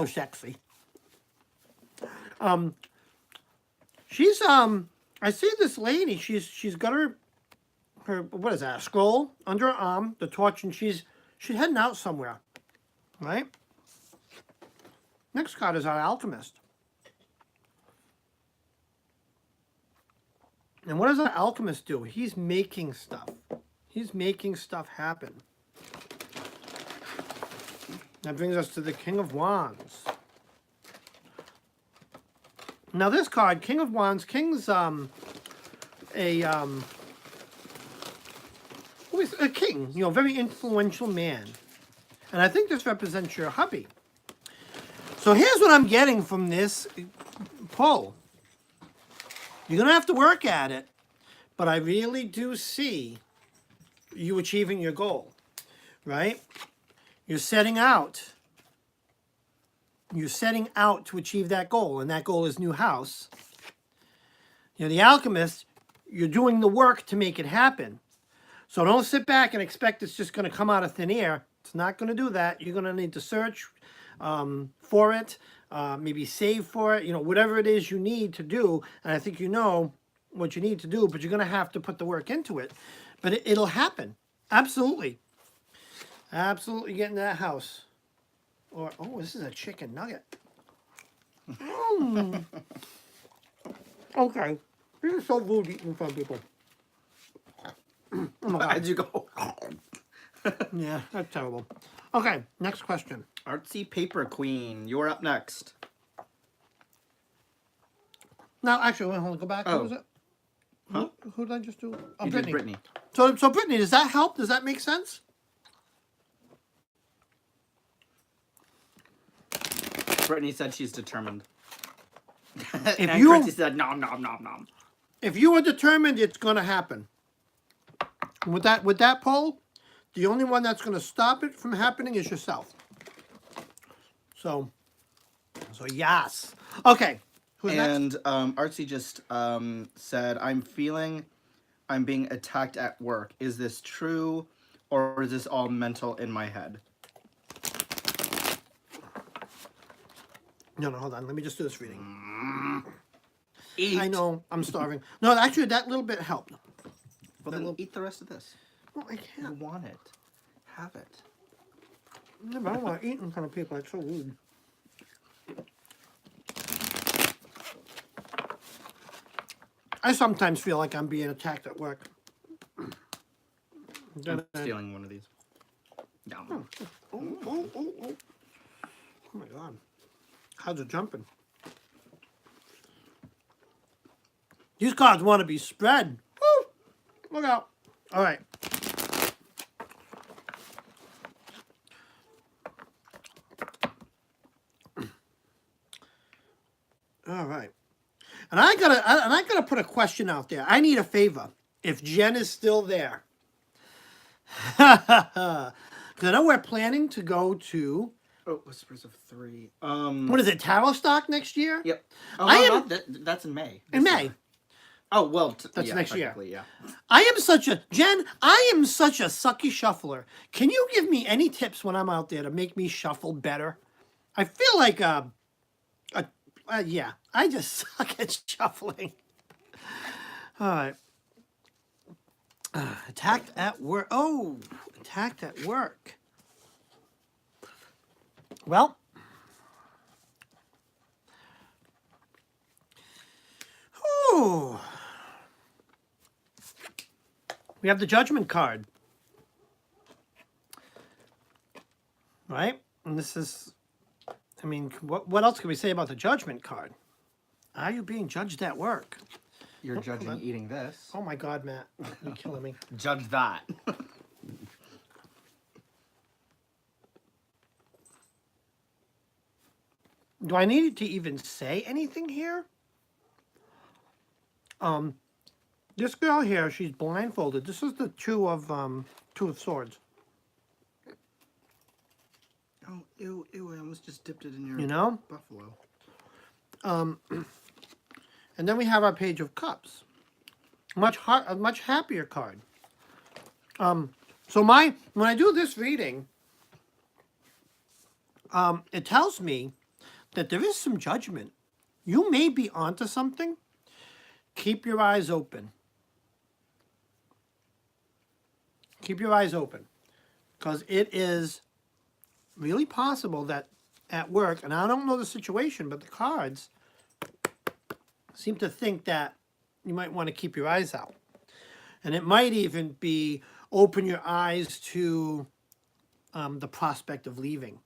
sexy. She's I see this lady. She's got her what is that? A scroll under her arm, the torch, and she's heading out somewhere, right? Next card is our alchemist. And what does an alchemist do? He's making stuff. He's making stuff happen. That brings us to the King of Wands. Now this card, King of Wands, King's a king, very influential man. And I think this represents your hubby. So here's what I'm getting from this pull. You're going to have to work at it, but I really do see you achieving your goal, right? You're setting out. You're setting out to achieve that goal, and that goal is new house. The alchemist, you're doing the work to make it happen. So don't sit back and expect it's just going to come out of thin air. It's not going to do that. You're going to need to search for it, maybe save for it, whatever it is you need to do. And I think you know what you need to do, but you're going to have to put the work into it. But it'll happen. Absolutely. Absolutely getting that house. Or, oh, this is a chicken nugget. Okay. This is so rude eating in front of people. Oh my God. How'd you go? Yeah, that's terrible. Okay, next question. Artsy Paper Queen, you're up next. Now, actually, wait, hold on, go back. Oh. Who was it? Huh? Who did I just do? Oh, You Brittany. did Brittany. So Brittany, does that help? Does that make sense? Brittany said she's determined. If and you- Chrissy said nom nom nom nom. If you are determined, it's going to happen. With that poll, the only one that's going to stop it from happening is yourself. So yes. Okay. Who's next? And Artsy just said, I'm feeling I'm being attacked at work. Is this true, or is this all mental in my head? No, hold on. Let me just do this reading. Eat. I know. I'm starving. No, actually, that little bit helped. Well, then eat the rest of this. Well, I You can't. want it. Have it. No, but I don't want to eat in front of people. It's so rude. I sometimes feel like I'm being attacked at work. I'm stealing one of these. No. Oh my God. How's it jumping? These cards want to be spread. Woo! Look out. All right. All right. And I gotta put a question out there. I need a favor. If Jen is still there. Because I know we're planning to go to Whispers of 3. what is it, Tarot Stock next year? Yep. Oh, I no, am, that's in May. in May. Year. Oh, well, That's yeah, next year. Yeah. I am such a sucky shuffler. Can you give me any tips when I'm out there to make me shuffle better? I feel like yeah, I just suck at shuffling. All right. Attacked at work. Oh, attacked at work. Well, oh, we have the Judgment card, right? And this is, I mean, what else can we say about the Judgment card? Are you being judged at work? You're judging eating this. Oh my God, Matt, you're killing me. Judge that. Do I need to even say anything here? This girl here, she's blindfolded. This is the two of swords. Oh, ew, I almost just dipped it in your You know? buffalo. And then we have our Page of Cups. A much happier card. So when I do this reading, it tells me that there is some judgment. You may be onto something. Keep your eyes open. Keep your eyes open. Because it is really possible that at work, and I don't know the situation, but the cards seem to think that you might want to keep your eyes out. And it might even be open your eyes to the prospect of leaving.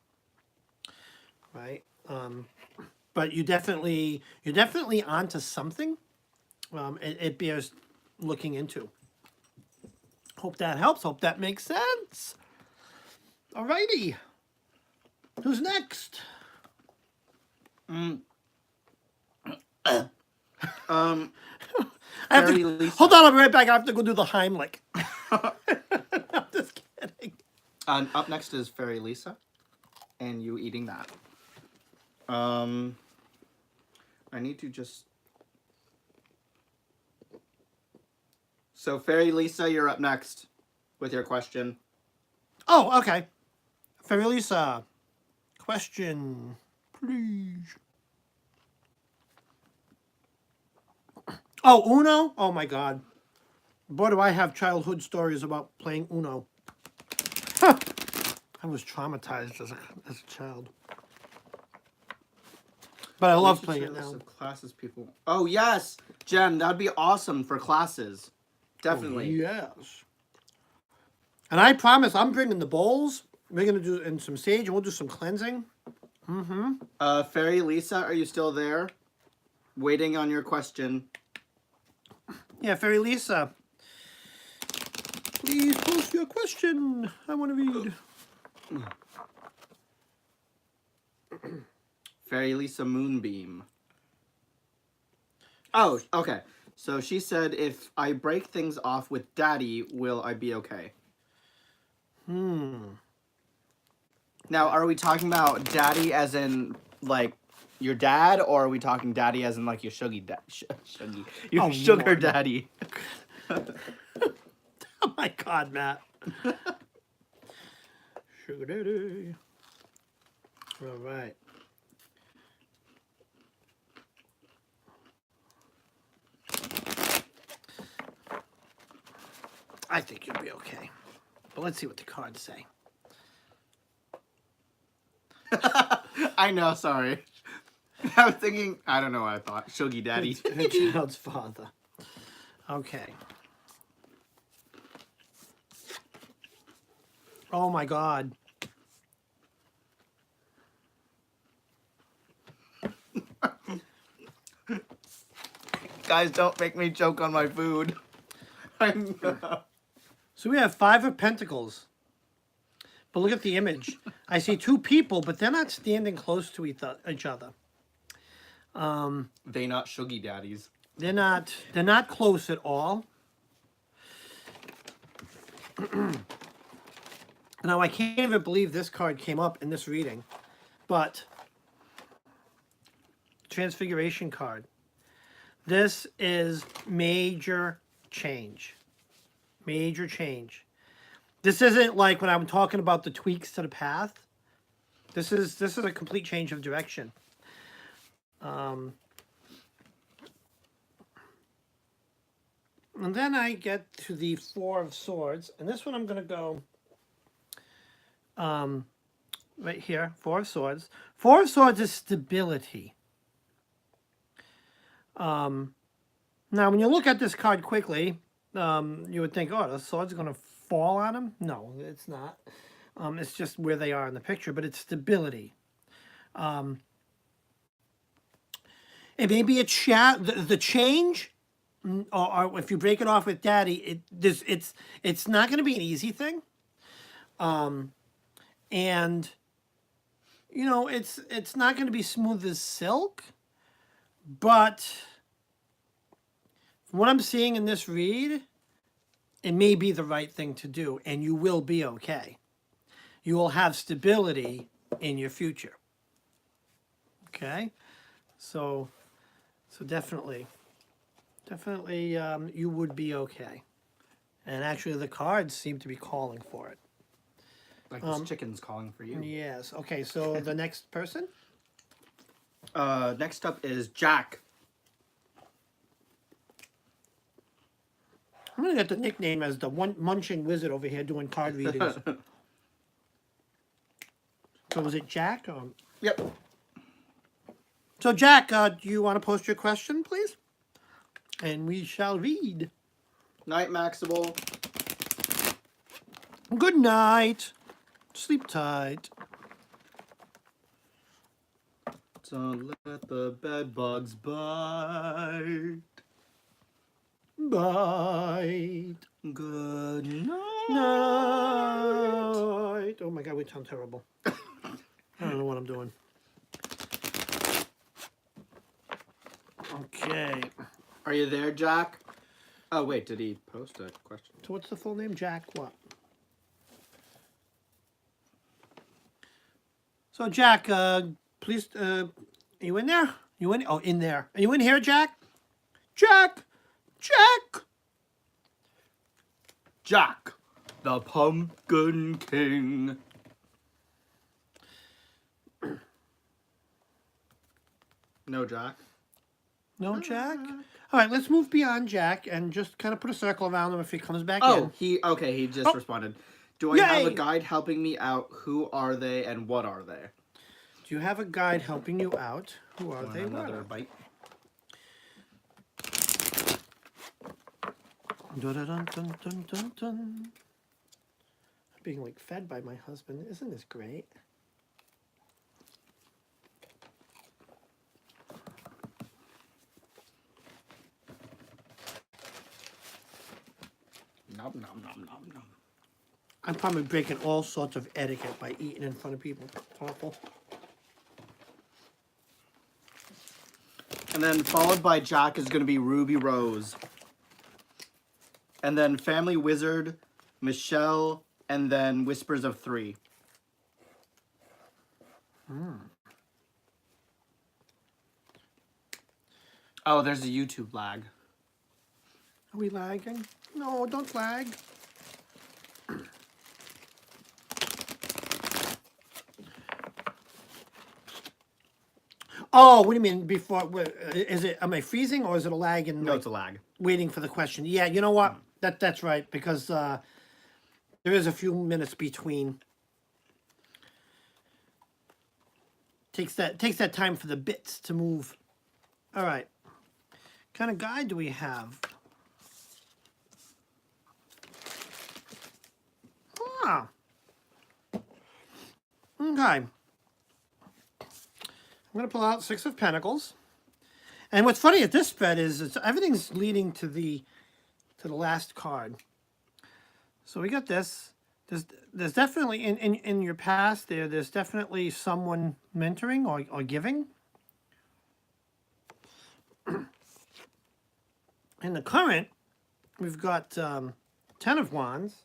Right? But you're definitely onto something. It bears looking into. Hope that helps. Hope that makes sense. Alrighty. Who's next? Hold on, I'll be right back. I have to go do the Heimlich. I'm just kidding. Up next is Fairy Lisa, and you eating that. I need to just... So, Fairy Lisa, you're up next with your question. Oh, okay. Fairy Lisa, question, please. Oh, Uno? Oh, my God. Boy, do I have childhood stories about playing Uno. I was traumatized as a child. But I love playing it now. Classes, people. Oh, yes! Jen, that'd be awesome for classes. Definitely. Oh, yes. And I promise I'm bringing the bowls. We're going to do and some sage, and we'll do some cleansing. Mm-hmm. Fairy Lisa, are you still there? Waiting on your question. Yeah, Fairy Lisa. Please post your question. I want to read. Fairy Lisa Moonbeam. Oh, okay. So she said, if I break things off with Daddy, will I be okay? Now, are we talking about Daddy as in, like, your dad, or are we talking Daddy as in, like, your your sugar Lord. daddy? Oh my God, Matt. Sugar daddy. All right. I think you'll be okay. But let's see what the cards say. I know, sorry. I was thinking, I don't know what I thought. Shuggy daddy. Her child's father. Okay. Oh my God. Guys, don't make me choke on my food. So we have 5 of Pentacles. But look at the image. I see 2 people, but they're not standing close to each other. They not shuggy daddies. They're not close at all. Now I can't even believe this card came up in this reading. But Transfiguration card. This is major change. Major change. This isn't like when I'm talking about the tweaks to the path. This is a complete change of direction. And then I get to the 4 of Swords, and this one I'm going to go right here, 4 of Swords. 4 of Swords is stability. Now, when you look at this card quickly, you would think, oh, the sword's going to fall on him. No, it's not. It's just where they are in the picture, but it's stability. It may be the change, or if you break it off with Daddy, it's not going to be an easy thing. And you know, it's not going to be smooth as silk, but what I'm seeing in this read, it may be the right thing to do, and you will be okay. You will have stability in your future. Okay? So definitely, you would be okay. And actually, the cards seem to be calling for it. Like this chicken's calling for you. Yes. Okay, so the next person? Next up is Jack. I'm going to get the nickname as the one munching wizard over here doing card readings. So was it Jack? Yep. So Jack, do you want to post your question, please? And we shall read. Night, Maximal. Good night. Sleep tight. Don't let the bed bugs bite. Bite. Good night. Night. Oh my God, we sound terrible. I don't know what I'm doing. Okay. Are you there, Jack? Oh, wait, did he post a question? So what's the full name? Jack what? So Jack, please, are you in there? You in? Oh, in there. Are you in here, Jack? Jack! Jack! Jack, the Pumpkin King. No, Jack. No, Jack? All right, let's move beyond Jack and just kind of put a circle around him if he comes back in. He just responded. Do I have a Yay! guide helping me out? Who are they and what are they? Do you have a guide helping you out? Who are they? Another bite. Dun, dun, dun, dun, dun, dun, dun. I'm being like fed by my husband. Isn't this great? Nom nom nom nom nom. I'm probably breaking all sorts of etiquette by eating in front of people. It's awful. And then followed by Jack is going to be Ruby Rose. And then Family Wizard, Michelle, and then Whispers of Three. Oh, there's a YouTube lag. Are we lagging? No, don't lag. Oh, what do you mean before? Is it? Am I freezing or is it a lag? And No, it's a lag. waiting for the question. Yeah, you know what? That's right because there is a few minutes between. Takes that time for the bits to move. All right. What kind of guide do we have? Ah. Okay. I'm going to pull out Six of Pentacles. And what's funny at this spread is everything's leading to the last card. So we got this. There's definitely in your past there's definitely someone mentoring or giving. In the current, we've got 10 of Wands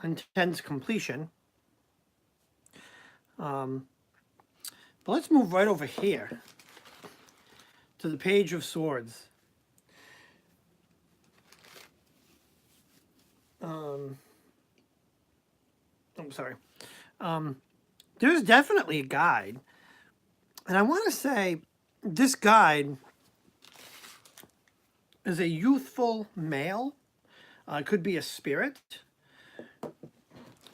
and 10's completion. But let's move right over here to the Page of Swords. I'm sorry. There's definitely a guide. And I want to say this guide is a youthful male. It could be a spirit.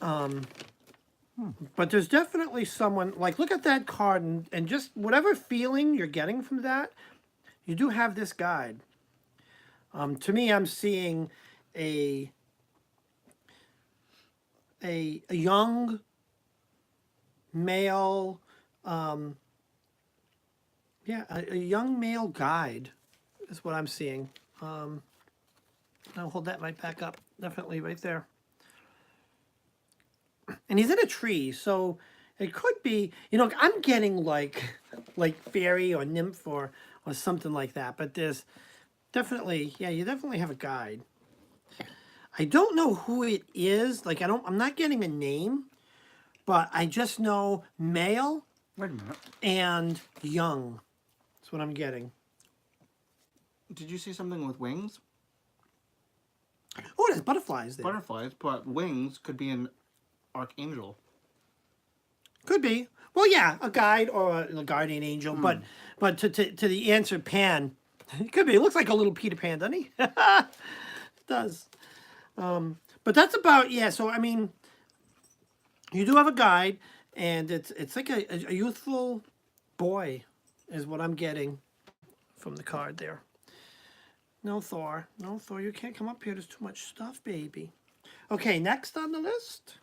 But there's definitely someone, like, look at that card and just whatever feeling you're getting from that, you do have this guide. To me, I'm seeing a young male, a young male guide is what I'm seeing. I'll hold that right back up, definitely right there. And he's in a tree, so it could be, I'm getting like fairy or nymph or something like that. But there's definitely, you definitely have a guide. I don't know who it is. Like, I'm not getting a name, but I just know male. Wait a minute. And young. That's what I'm getting. Did you see something with wings? Oh, there's butterflies there. Butterflies, but wings could be an archangel. Could be. Well, yeah, a guide or a guardian angel. But to the answer, Pan, it could be. It looks like a little Peter Pan, doesn't he? It does. But that's about, so, I mean, you do have a guide, and it's like a youthful boy is what I'm getting from the card there. No, Thor. No, Thor, you can't come up here. There's too much stuff, baby. Okay, next on the list.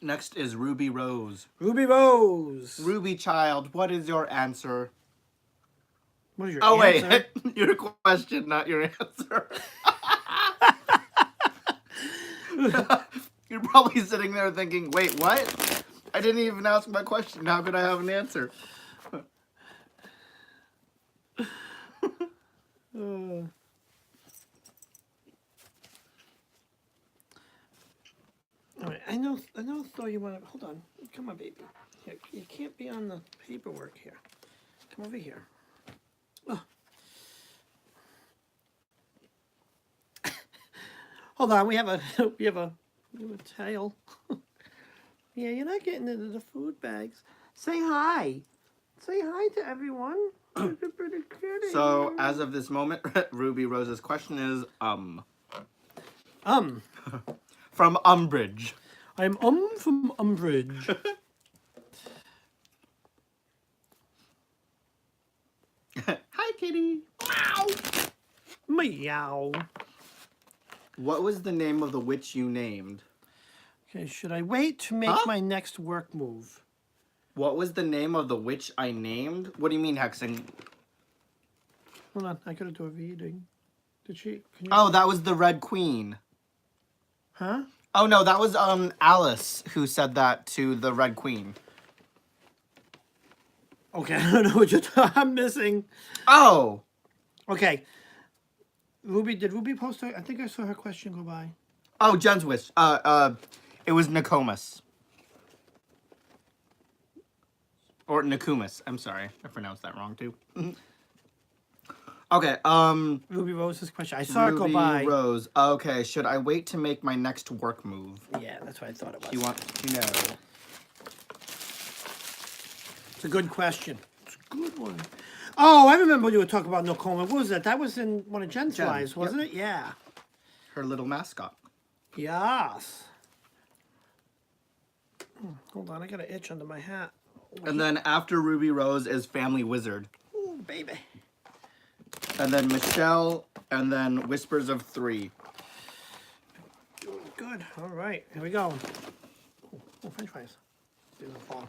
Next is Ruby Rose. Ruby Rose. Ruby child, what is your answer? What is your answer? Wait, your question, not your answer. You're probably sitting there thinking, wait, what? I didn't even ask my question. How could I have an answer? All right, I know, Thor, you want to, hold on. Come on, baby. Here, you can't be on the paperwork here. Come over here. Oh. Hold on, we have a tail. Yeah, you're not getting into the food bags. Say hi. Say hi to everyone. So, as of this moment, Ruby Rose's question is, From Umbridge. I'm from Umbridge. Hi, kitty. Meow. Meow. What was the name of the witch you named? Okay, should I wait to make my next work move? What was the name of the witch I named? What do you mean, hexing? Hold on, I gotta do a reading. Did she? Can you... Oh, that was the Red Queen. Huh? Oh no, that was Alice who said that to the Red Queen. Okay, I don't know what you're I'm missing. Oh. Okay. Did Ruby post her? I think I saw her question go by. Oh, Jen's wish. It was Nokomis. Or Nokomis. I'm sorry. I pronounced that wrong too. Okay, Ruby Rose's question. I saw it go by. Ruby Rose. Okay, should I wait to make my next work move? Yeah, that's what I thought it was. She wants to know. It's a good question. It's a good one. Oh, I remember you were talking about Nokoma. What was that? That was in one of Jen's flies, wasn't it? Yeah. Her little mascot. Yes. Hold on, I got an itch under my hat. And then after Ruby Rose is Family Wizard. Ooh, baby. And then Michelle, and then Whispers of Three. Doing good. All right, here we go. Oh, French fries. Beautiful.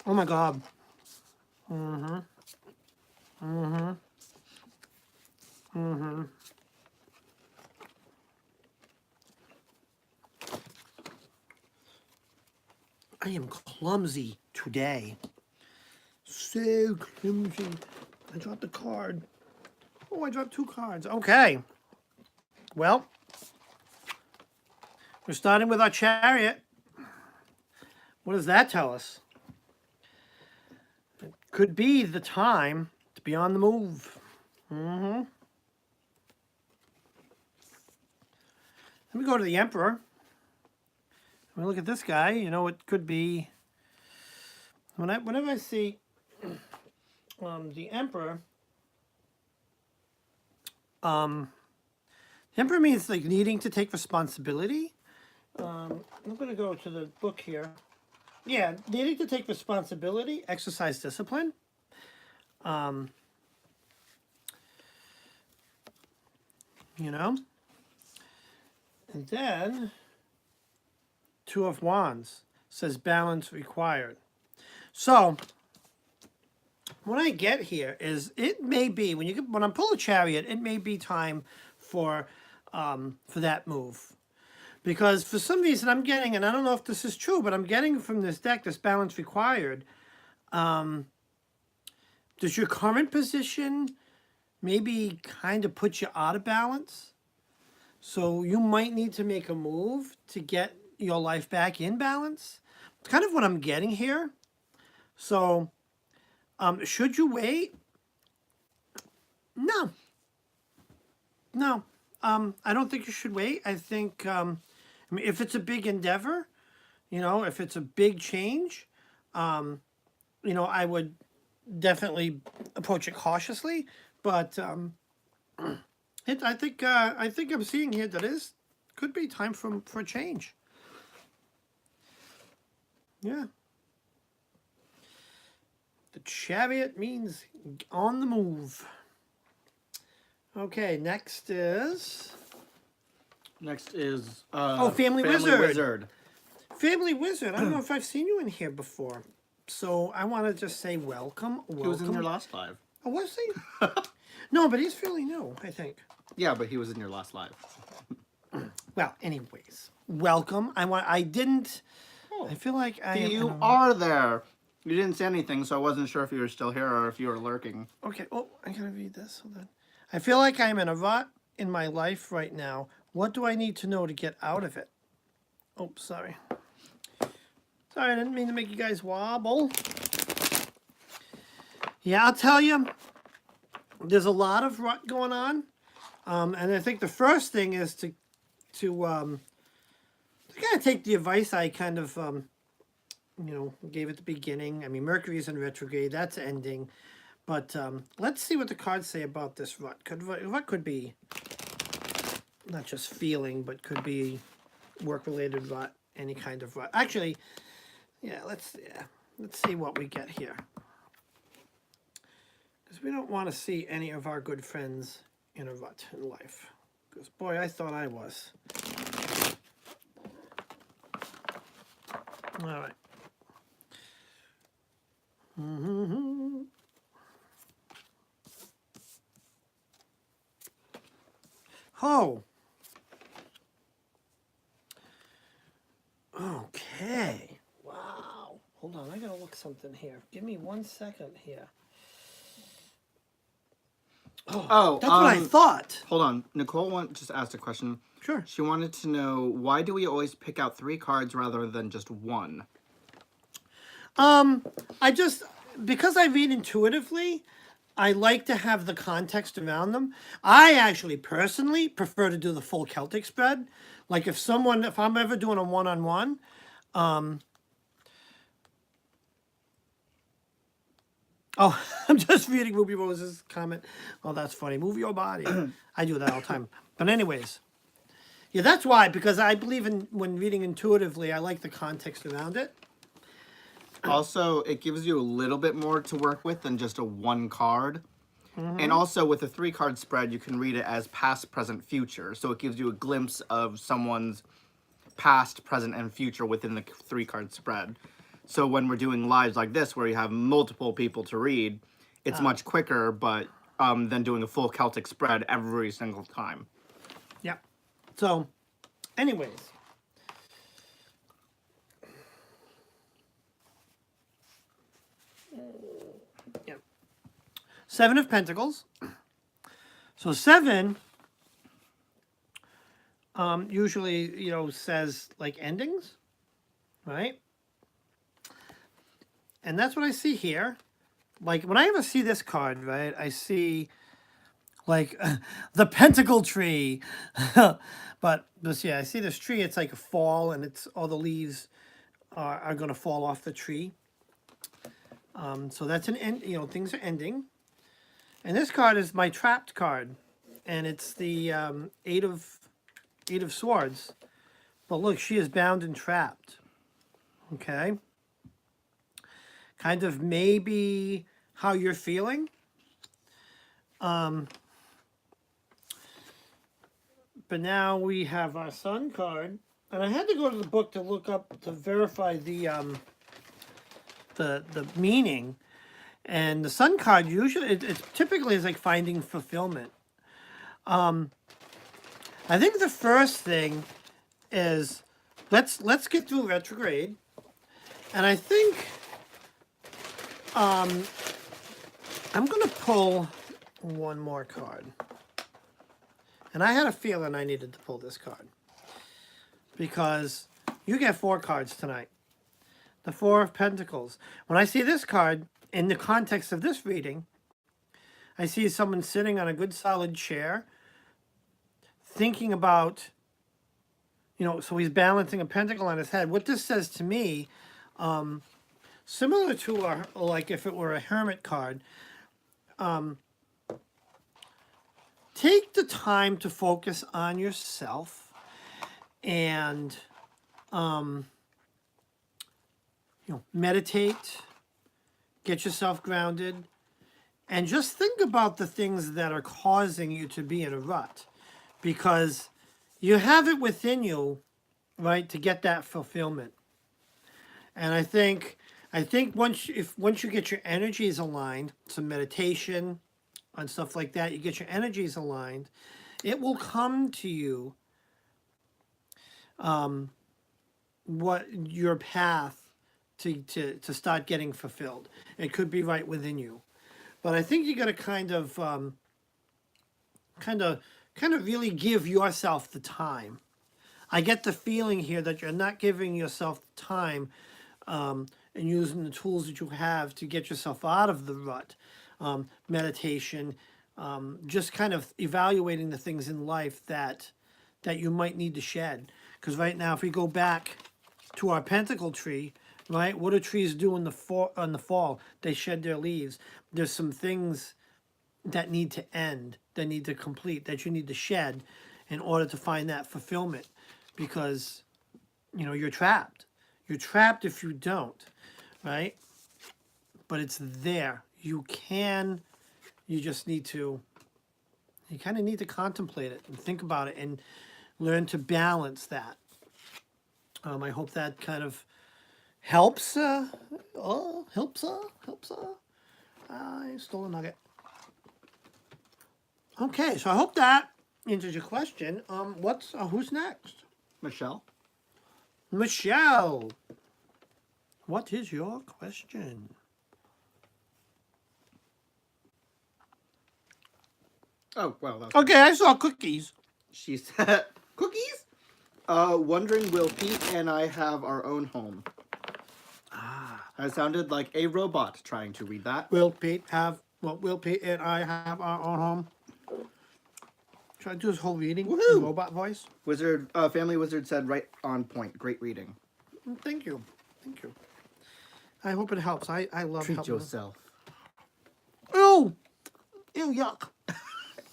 Oh my God. Mm-hmm. Mm-hmm. Mm-hmm. I am clumsy today. So clumsy. I dropped the card. Oh, I dropped 2 cards. Okay. Well, we're starting with our chariot. What does that tell us? It could be the time to be on the move. Mm-hmm. Let me go to the Emperor. When I look at this guy, you know, it could be... Whenever I see the Emperor, the Emperor means like needing to take responsibility. I'm going to go to the book here. Yeah, needing to take responsibility, exercise discipline. You know? And then, 2 of Wands says balance required. So, what I get here is it may be, when I pull a chariot, it may be time for that move. Because for some reason I'm getting, and I don't know if this is true, but I'm getting from this deck, this balance required. Does your current position maybe kind of put you out of balance? So you might need to make a move to get your life back in balance. It's kind of what I'm getting here. So, should you wait? No. No. I don't think you should wait. I think, if it's a big endeavor, you know, if it's a big change, you know, I would definitely approach it cautiously. But I think I'm seeing here that could be time for a change. Yeah. The chariot means on the move. Okay, next is... Family Wizard. Family Wizard. I don't know if I've seen you in here before. So I want to just say welcome. He was in your last live. Oh, was he? No, but he's fairly new, I think. Yeah, but he was in your last live. Well, anyways, welcome. I didn't... I feel like You are there. You didn't say anything, so I wasn't sure if you were still here or if you were lurking. Okay. Oh, I gotta read this. Hold on. I feel like I'm in a rut in my life right now. What do I need to know to get out of it? Oh, sorry. Sorry, I didn't mean to make you guys wobble. Yeah, I'll tell you. There's a lot of rut going on, and I think the first thing is to kind of take the advice I kind of you know, gave at the beginning. I mean, Mercury's in retrograde. That's ending. But let's see what the cards say about this rut. Rut could be not just feeling, but could be work-related rut, any kind of rut. Actually, yeah, let's see what we get here. Because we don't want to see any of our good friends in a rut in life. Because, boy, I thought I was. All right. Mm-hmm. Oh. Okay. Wow. Hold on. I gotta look something here. Give me 1 second here. Oh, that's what I thought. Hold on. Nicole just asked a question. Sure. She wanted to know, why do we always pick out 3 cards rather than just 1? Because I read intuitively, I like to have the context around them. I actually personally prefer to do the full Celtic spread. Like if I'm ever doing a one-on-one, oh, I'm just reading Ruby Rose's comment. Oh, that's funny. Move your body. I do that all the time. But anyways, yeah, that's why, because I believe when reading intuitively, I like the context around it. Also, it gives you a little bit more to work with than just a 1 card. Mm-hmm. And also, with a 3-card spread, you can read it as past, present, future. So it gives you a glimpse of someone's past, present, and future within the 3-card spread. So when we're doing lives like this, where you have multiple people to read, it's much quicker, but than doing a full Celtic spread every single time. Yeah. So, anyways. Yeah. 7 of Pentacles. So 7 usually, says like endings, right? And that's what I see here. Like when I ever see this card, right, I see like the pentacle tree. But this, yeah, I see this tree. It's like a fall, and it's all the leaves are going to fall off the tree. So that's an end. Things are ending. And this card is my trapped card, and it's the eight of Swords. But look, she is bound and trapped. Okay. Kind of maybe how you're feeling. But now we have our Sun card, and I had to go to the book to look up to verify the meaning. And the Sun card usually it typically is like finding fulfillment. I think the first thing is let's get through retrograde, and I think I'm gonna pull one more card. And I had a feeling I needed to pull this card because you get 4 cards tonight. The 4 of Pentacles. When I see this card in the context of this reading, I see someone sitting on a good solid chair thinking about, so he's balancing a pentacle on his head. What this says to me, similar to like if it were a hermit card, take the time to focus on yourself and, meditate, get yourself grounded, and just think about the things that are causing you to be in a rut, because you have it within you, right, to get that fulfillment. And I think once you get your energies aligned, some meditation and stuff like that, you get your energies aligned, it will come to you what your path to start getting fulfilled. It could be right within you. But I think you got to kind of really give yourself the time. I get the feeling here that you're not giving yourself the time and using the tools that you have to get yourself out of the rut. Meditation, just kind of evaluating the things in life that you might need to shed. Because right now, if we go back to our pentacle tree, right, what do trees do in the fall? They shed their leaves. There's some things that need to end, that need to complete, that you need to shed in order to find that fulfillment. Because, you're trapped. You're trapped if you don't, right? But it's there. You just need to, you kind of need to contemplate it and think about it and learn to balance that. I hope that kind of helps. Helps. I stole a nugget. Okay, so I hope that answers your question. Who's next? Michelle? Michelle, what is your question? Oh, well. That's okay, I saw cookies. She said, cookies? Wondering will Pete and I have our own home? That sounded like a robot trying to read that. Will Pete and I have our own home? Should I do this whole reading in robot voice? Family Wizard said right on point. Great reading. Thank you. I hope it helps. I love Treat helping. yourself. Ew, yuck.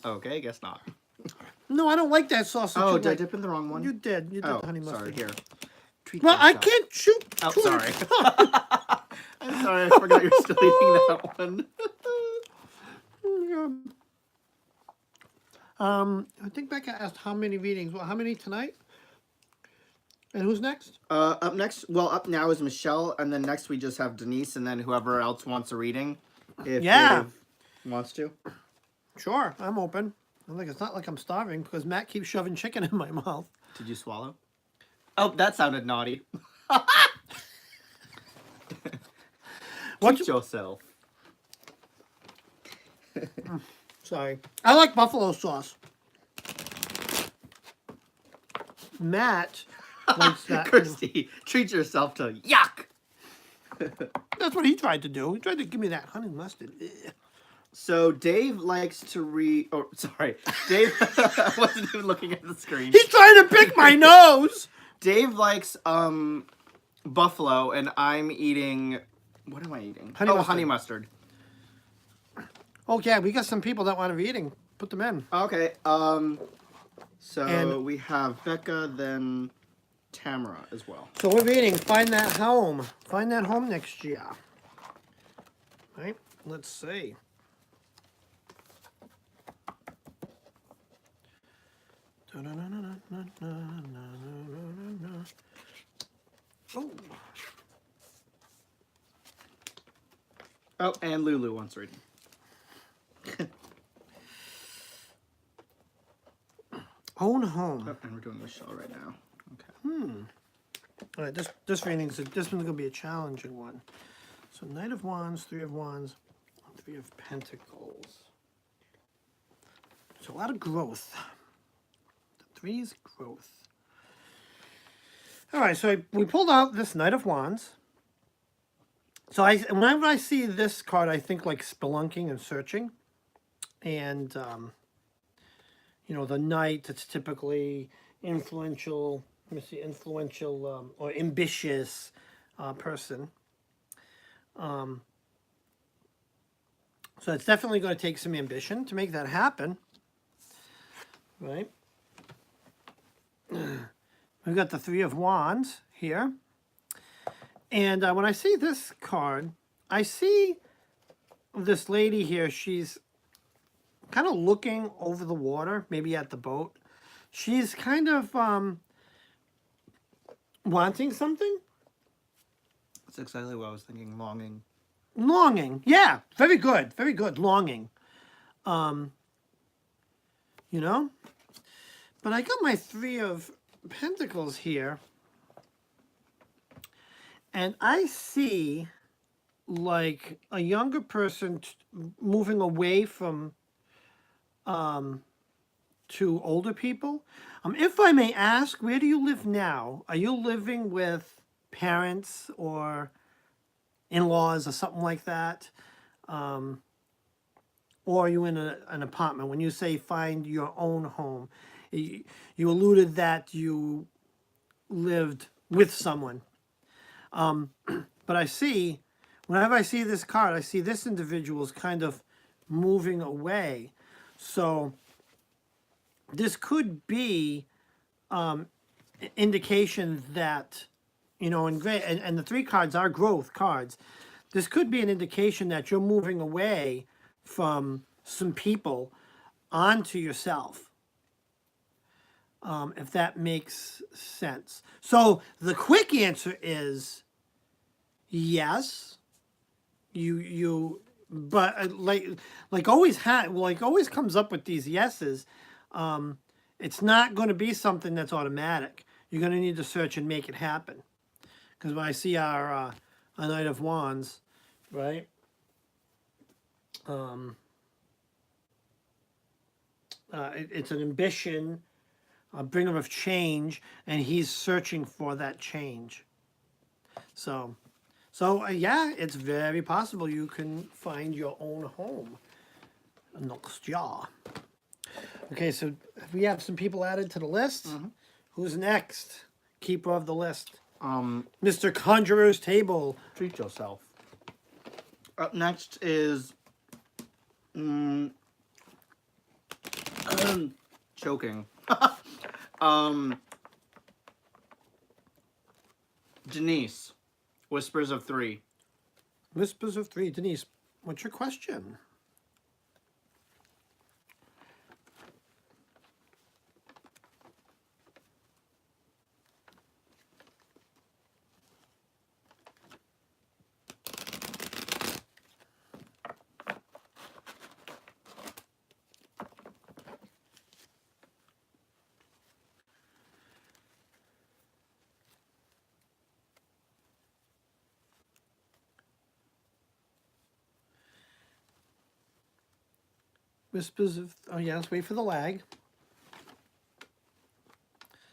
Okay, guess not. No, I don't like that sausage. Oh, did I dip in the wrong one? You did. You did the honey mustard. Sorry, here. Well, I can't shoot. Oh, sorry. I'm sorry, I forgot you're still eating that one. I think Becca asked how many readings. Well, how many tonight? And who's next? Up next, well, up now is Michelle, and then next we just have Denise, and then whoever else wants a reading, if Dave wants to. Sure, I'm open. I'm like, it's not like I'm starving because Matt keeps shoving chicken in my mouth. Did you swallow? Oh, that sounded naughty. Watch yourself. Sorry. I like buffalo sauce. Matt likes that. Christy, treat yourself to yuck. That's what he tried to do. He tried to give me that honey mustard. Ugh. So Dave likes to read. Oh, sorry, Dave. I wasn't even looking at the screen. He's trying to pick my nose. Dave likes buffalo, and I'm eating. What am I eating? Honey mustard. Oh yeah, we got some people that want to be eating. Put them in. Okay. So we have Becca, then Tamara as well. So we're reading Find That Home. Find That Home next year. Right? Let's see. Oh. Oh, and Lulu wants reading. Own home. Oh, and we're doing Michelle right now. Okay. All right, this reading's this one's gonna be a challenging one. So Knight of Wands, Three of Wands, Three of Pentacles. So a lot of growth. The three is growth. All right, so we pulled out this Knight of Wands. So whenever I see this card, I think like spelunking and searching, and you know, the knight. It's typically influential. Let me see, influential or ambitious person. So it's definitely going to take some ambition to make that happen, right? We've got the Three of Wands here. And when I see this card, I see this lady here. She's kind of looking over the water, maybe at the boat. She's kind of wanting something. That's exactly what I was thinking, longing. Longing. Yeah, very good. Very good. Longing. You know? But I got my Three of Pentacles here. And I see like a younger person moving away from to older people. If I may ask, where do you live now? Are you living with parents or in-laws or something like that? Or are you in an apartment? When you say find your own home, you alluded that you lived with someone. But I see, whenever I see this card, I see this individual's kind of moving away. So this could be indication that, you know, and the three cards are growth cards. This could be an indication that you're moving away from some people onto yourself. If that makes sense. So the quick answer is yes. But like always comes up with these yeses. It's not going to be something that's automatic. You're going to need to search and make it happen. Because when I see our Knight of Wands, right? It's an ambition, a bringer of change, and he's searching for that change. So yeah, it's very possible you can find your own home next year. Okay, so we have some people added to the list. Mm-hmm. Who's next? Keeper of the list. Mr. Conjurer's Table. Treat yourself. Up next is choking. Denise, Whispers of Three. Whispers of Three. Denise, what's your question? Whispers of, oh yeah, let's wait for the lag.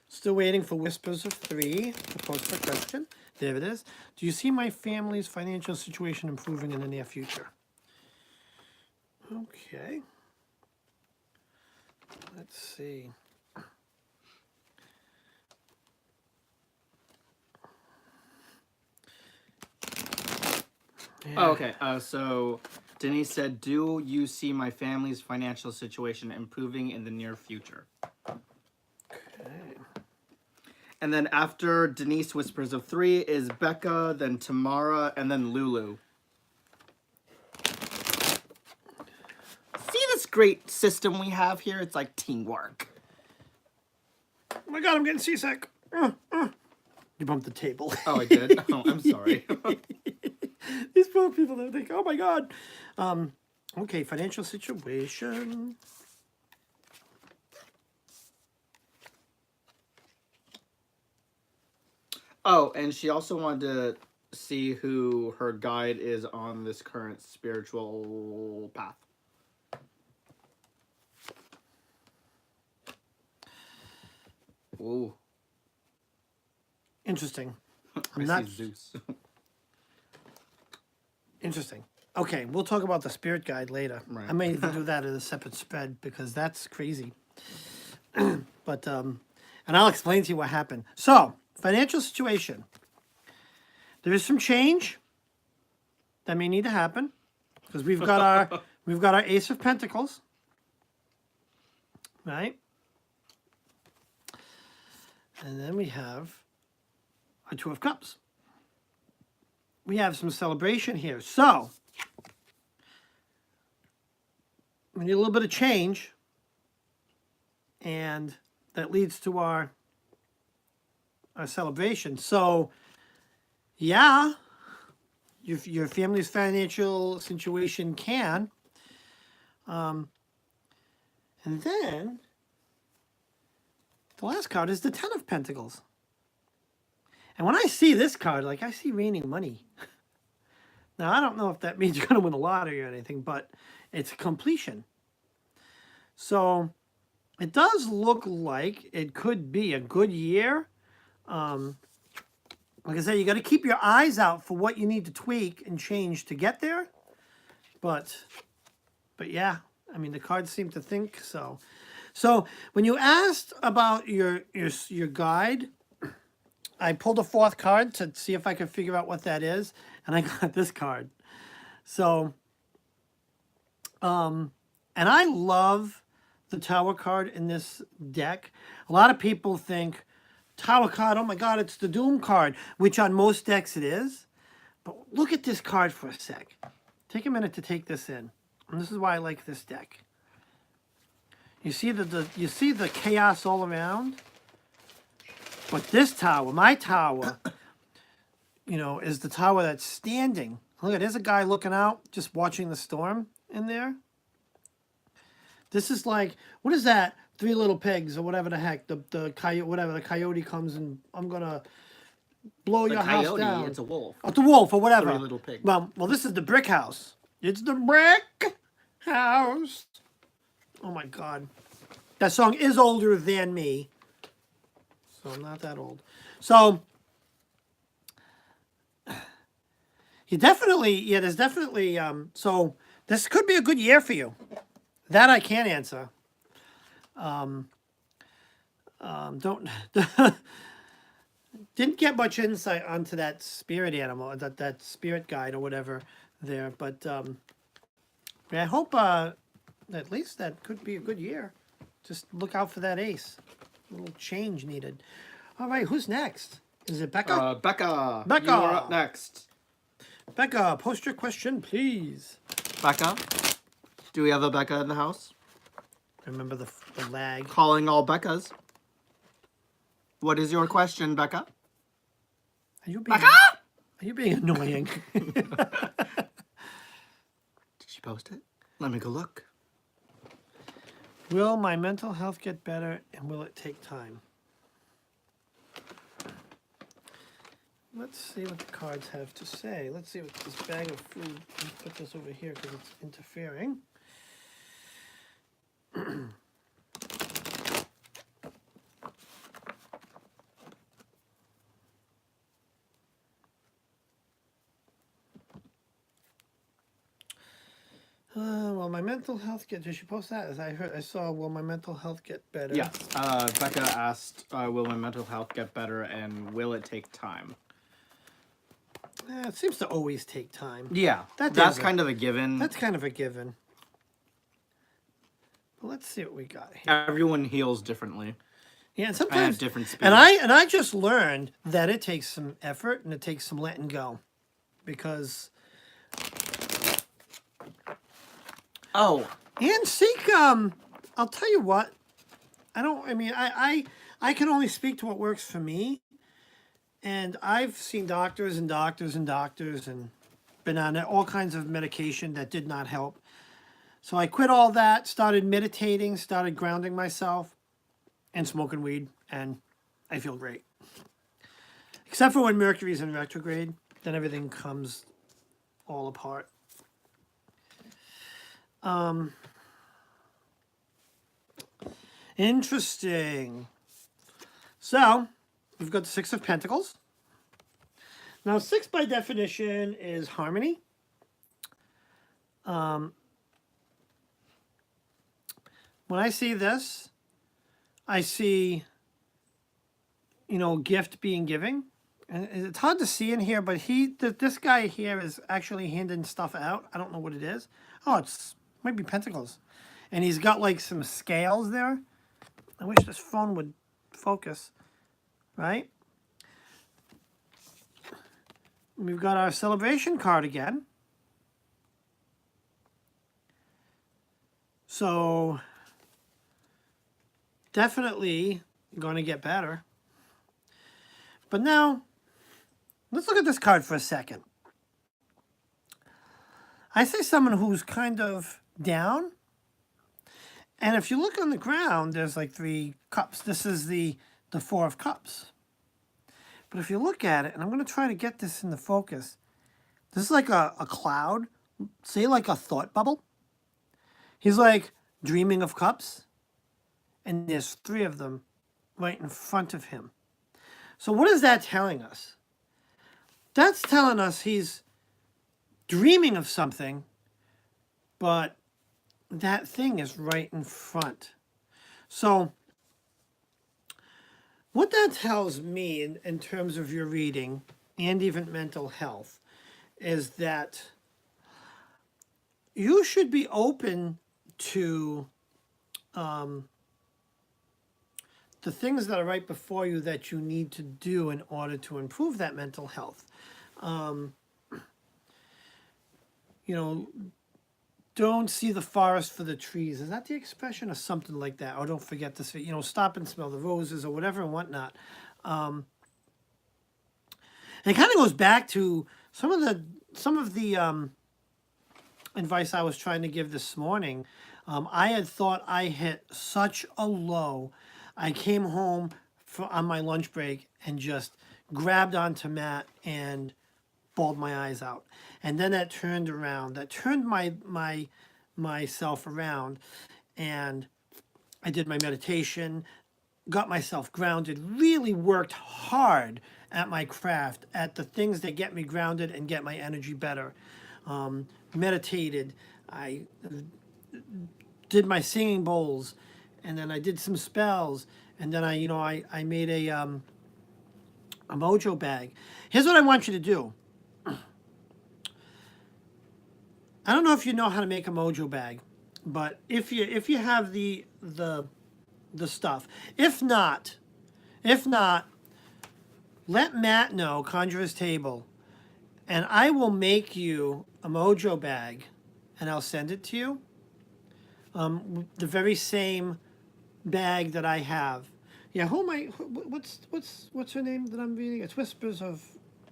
Still waiting for Whispers of 3 to post the question. There it is. Do you see my family's financial situation improving in the near future? Okay. Let's see. Oh, okay. So Denise said, "Do you see my family's financial situation improving in the near future?" Okay. And then after Denise Whispers of 3 is Becca, then Tamara, and then Lulu. See this great system we have here? It's like teamwork. Oh my God, I'm getting seasick. You bumped the table. Oh, I did? Oh, I'm sorry. These poor people, they think, oh my God. Okay, financial situation. Oh, and she also wanted to see who her guide is on this current spiritual path. Ooh. Interesting. I not see Zeus. interesting. Okay, we'll talk about the spirit guide later. Right. I may even do that in a separate spread because that's crazy. But and I'll explain to you what happened. So, financial situation. There is some change that may need to happen because we've got our Ace of Pentacles, right? And then we have our Two of Cups. We have some celebration here. So, we need a little bit of change. And that leads to our celebration. So, yeah, your family's financial situation can. And then the last card is the Ten of Pentacles. And when I see this card, like I see raining money. Now, I don't know if that means you're going to win the lottery or anything, but it's completion. So it does look like it could be a good year. Like I said, you got to keep your eyes out for what you need to tweak and change to get there. But yeah, I mean, the cards seem to think so. So when you asked about your guide, I pulled a fourth card to see if I could figure out what that is, and I got this card. So, and I love the Tower card in this deck. A lot of people think Tower card, oh my God, it's the Doom card, which on most decks it is. But look at this card for a sec. Take a minute to take this in. And this is why I like this deck. You see the chaos all around? But this tower, my tower, is the tower that's standing. Look, there's a guy looking out, just watching the storm in there. This is like, what is that? Three Little Pigs or whatever the heck. The coyote, whatever, the coyote comes and I'm gonna blow your house down. It's a wolf. Oh, it's a wolf or whatever. Three Little Pigs. Well, this is the brick house. It's the brick house. Oh my God. That song is older than me. So I'm not that old. So there's definitely, so this could be a good year for you. That I can answer. Didn't get much insight onto that spirit animal, that spirit guide or whatever there, but I hope at least that could be a good year. Just look out for that ace. A little change needed. All right, who's next? Is it Becca? Becca. Becca. You are up next. Becca, post your question, please. Becca? Do we have a Becca in the house? Remember the lag. Calling all Beccas. What is your question, Becca? Becca? Are you being annoying? Did she post it? Let me go look. Will my mental health get better and will it take time? Let's see what the cards have to say. Let's see what this bag of food, let's put this over here because it's interfering. Will my mental health get? Did she post that? As I saw. Will my mental health get better? Yes. Becca asked, "Will my mental health get better, and will it take time?" It seems to always take time. Yeah, That's kind of a given. That's kind of a given. But let's see what we got here. Everyone heals differently. Yeah, and sometimes at different speeds. And I just learned that it takes some effort and it takes some letting go, because. Oh, And seek. I'll tell you what. I can only speak to what works for me. And I've seen doctors and doctors and doctors and been on all kinds of medication that did not help. So I quit all that, started meditating, started grounding myself, and smoking weed, and I feel great. Except for when Mercury's in retrograde, then everything comes all apart. Interesting. So, we've got the Six of Pentacles. Now, 6 by definition is harmony. When I see this, I see, gift being giving. And it's hard to see in here, but this guy here is actually handing stuff out. I don't know what it is. Oh, might be pentacles. And he's got like some scales there. I wish this phone would focus, right? We've got our celebration card again. So, definitely going to get better. But now, let's look at this card for a second. I see someone who's kind of down. And if you look on the ground, there's like 3 cups. This is the 4 of cups. But if you look at it, and I'm going to try to get this in the focus, this is like a cloud, say like a thought bubble. He's like dreaming of cups, and there's 3 of them right in front of him. So what is that telling us? That's telling us he's dreaming of something, but that thing is right in front. So what that tells me in terms of your reading and even mental health is that you should be open to the things that are right before you that you need to do in order to improve that mental health. Don't see the forest for the trees. Is that the expression or something like that? Or don't forget to say, stop and smell the roses or whatever and whatnot. And it kind of goes back to some of the advice I was trying to give this morning. I had thought I hit such a low. I came home on my lunch break and just grabbed onto Matt and bawled my eyes out. And then that turned around. That turned myself around, and I did my meditation, got myself grounded, really worked hard at my craft, at the things that get me grounded and get my energy better. Meditated. I did my singing bowls, and then I did some spells, and then I made a mojo bag. Here's what I want you to do. I don't know if you know how to make a mojo bag, but if you have the stuff, if not, let Matt know, Conjurer's Table, and I will make you a mojo bag, and I'll send it to you. The very same bag that I have. Yeah, what's her name that I'm reading? It's Whispers of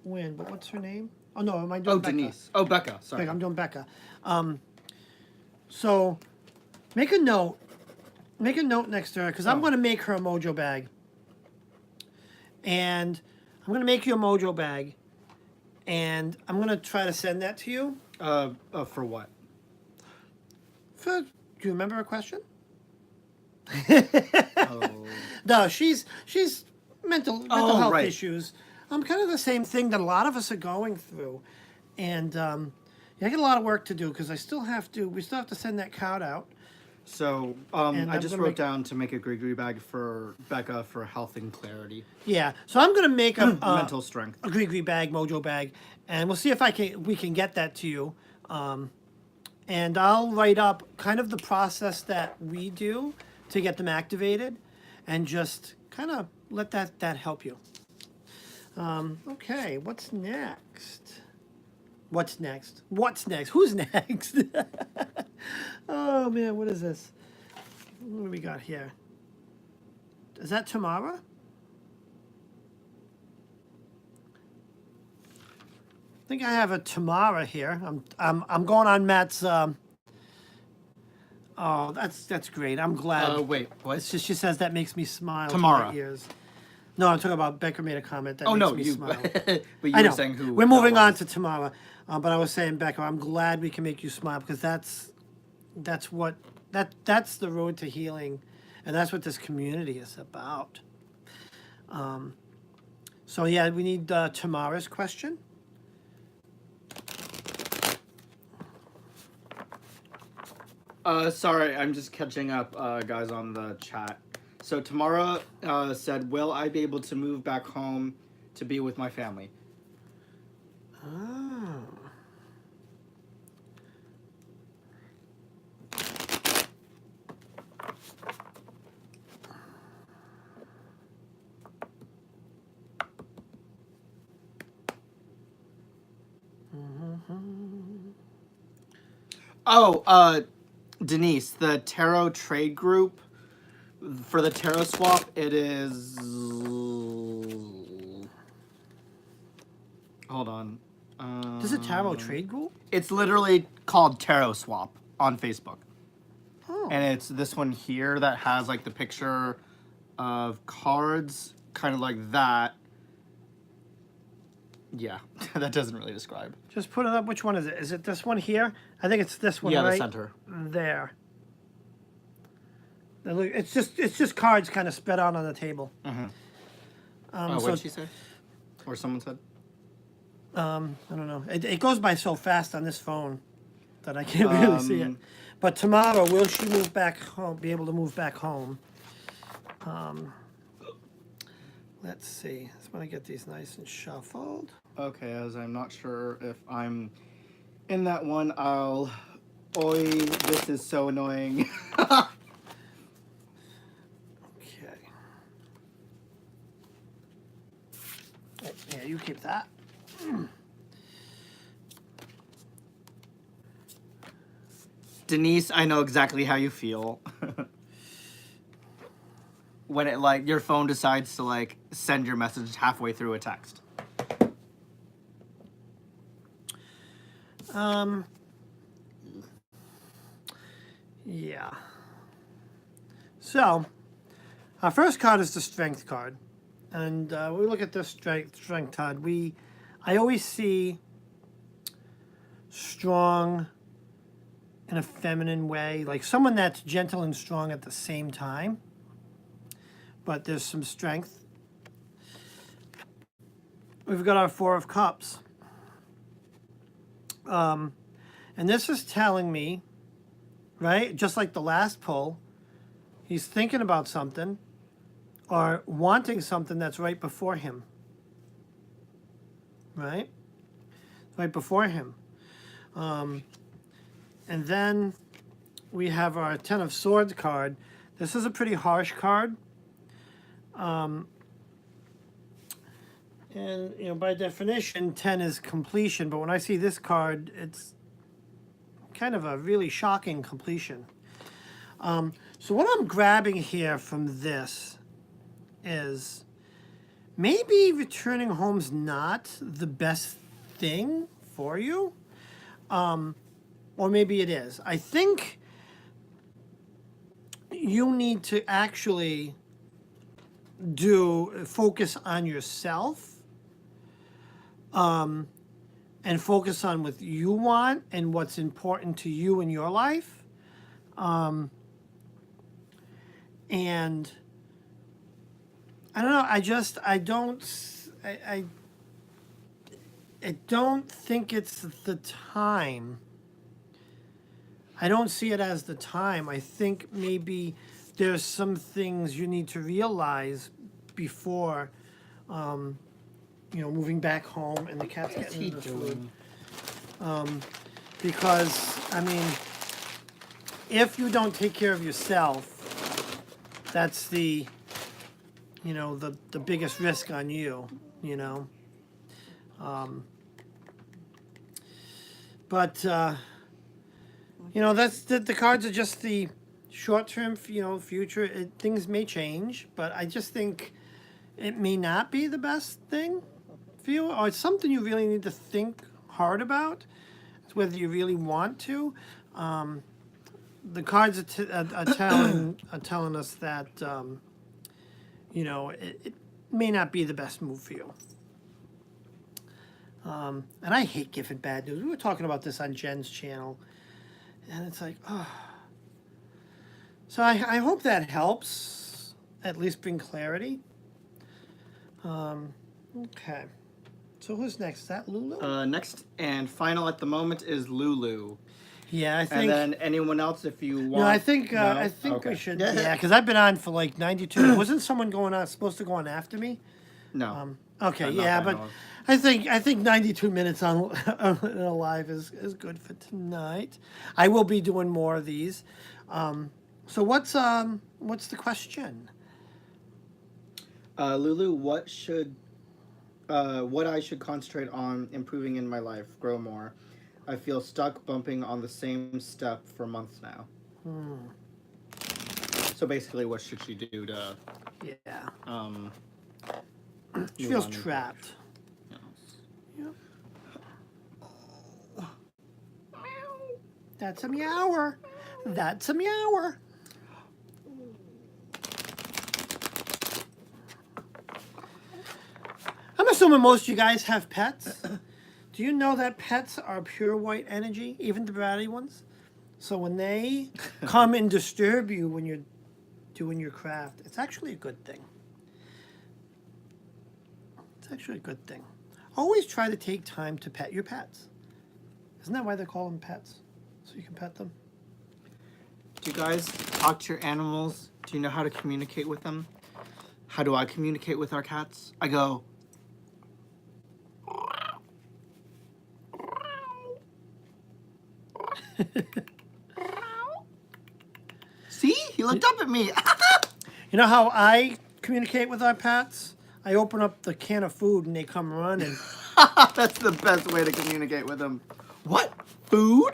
Wind, but what's her name? Oh no, am I doing Becca? Denise. Oh, Becca. Sorry. I'm doing Becca. So make a note next to her, because I'm going to make her a mojo bag. And I'm going to make you a mojo bag. And I'm going to try to send that to you. For what? Do you remember her question? Oh. No, she's mental health right. issues. Kind of the same thing that a lot of us are going through. And, Yeah, I got a lot of work to do because we still have to send that card out. So And I I'm just gonna wrote make- down to make a gree bag for Becca for health and clarity, Yeah, so I'm gonna make a mental strength. a gree bag, mojo bag, and we'll see if we can get that to you. And I'll write up kind of the process that we do to get them activated, and just kind of let that help you. Okay, what's next? What's next? What's next? Who's next? Oh man, what is this? What do we got here? Is that Tamara? I think I have a Tamara here. I'm going on Matt's. Oh, that's great. I'm glad. Wait, what? It's just she says that makes me smile. Tamara. To my ears. No, I'm talking about Becker made a comment that Oh makes no, me you. smile. But you I were know. saying who? We're that moving on was. to Tamara, but I was saying Becker, I'm glad we can make you smile because that's the road to healing, and that's what this community is about. So yeah, we need Tamara's question. Sorry, I'm just catching up, guys, on the chat. So Tamara said, "Will I be able to move back home to be with my family?" Oh. Oh, Denise, the tarot trade group for the tarot swap, it is. Hold on. This is a tarot trade group? It's literally called Tarot Swap on Facebook. Oh. And it's this one here that has like the picture of cards, kind of like that. Yeah, that doesn't really describe. Just put it up. Which one is it? Is it this one here? I think it's this one, Yeah, right? the center. There. Now look, it's just cards kind of spread out on the table. Mm-hmm. So, what did she say? Or someone said? I don't know. It goes by so fast on this phone that I can't really see it. But tomorrow, will she move back home? Be able to move back home? Let's see. I just want to get these nice and shuffled. Okay, as I'm not sure if I'm in that one, I'll... Oi, this is so annoying. Okay. Yeah, you keep that. Denise, I know exactly how you feel. When it, like, your phone decides to, like, send your message halfway through a text. Yeah. So, our first card is the Strength card. And we look at this strength card. I always see strong in a feminine way, like someone that's gentle and strong at the same time. But there's some strength. We've got our Four of Cups. And this is telling me, right, just like the last pull, he's thinking about something or wanting something that's right before him. Right? Right before him. And then we have our Ten of Swords card. This is a pretty harsh card. And, you know, by definition, 10 is completion. But when I see this card, it's kind of a really shocking completion. So what I'm grabbing here from this is maybe returning home's not the best thing for you. Or maybe it is. I think you need to actually focus on yourself, and focus on what you want and what's important to you in your life. And I don't know, I don't think it's the time. I don't see it as the time. I think maybe there's some things you need to realize before, moving back home and the cat's getting into the food. Because, I mean, if you don't take care of yourself, that's the biggest risk on you, But, that's the cards are just the short-term, future. Things may change, but I just think it may not be the best thing for you, or it's something you really need to think hard about, whether you really want to. The cards are telling us that it may not be the best move for you. And I hate giving bad news. We were talking about this on Jen's channel, and it's like, oh. So I hope that helps, at least bring clarity. Okay. So who's next? Is that Lulu? Next and final at the moment is Lulu. Yeah, I think. And then anyone else, if you want. No, I think Okay. we should. Yeah, because I've been on for like 92. Wasn't someone supposed to go on after me? No. Okay, yeah, but I think 92 minutes on live is good for tonight. I will be doing more of these. So what's the question? Lulu, what I should concentrate on improving in my life, grow more. I feel stuck bumping on the same step for months now. So basically, what should she do to? Yeah. She feels trapped. Yep. That's a meower. That's a meower. I'm assuming most of you guys have pets. Do you know that pets are pure white energy, even the bratty ones? So when they come and disturb you when you're doing your craft, it's actually a good thing. It's actually a good thing. Always try to take time to pet your pets. Isn't that why they call them pets? So you can pet them? Do you guys talk to your animals? Do you know how to communicate with them? How do I communicate with our cats? I go... See? He looked up at me. You know how I communicate with our pets? I open up the can of food and they come running. That's the best way to communicate with them. What? Food?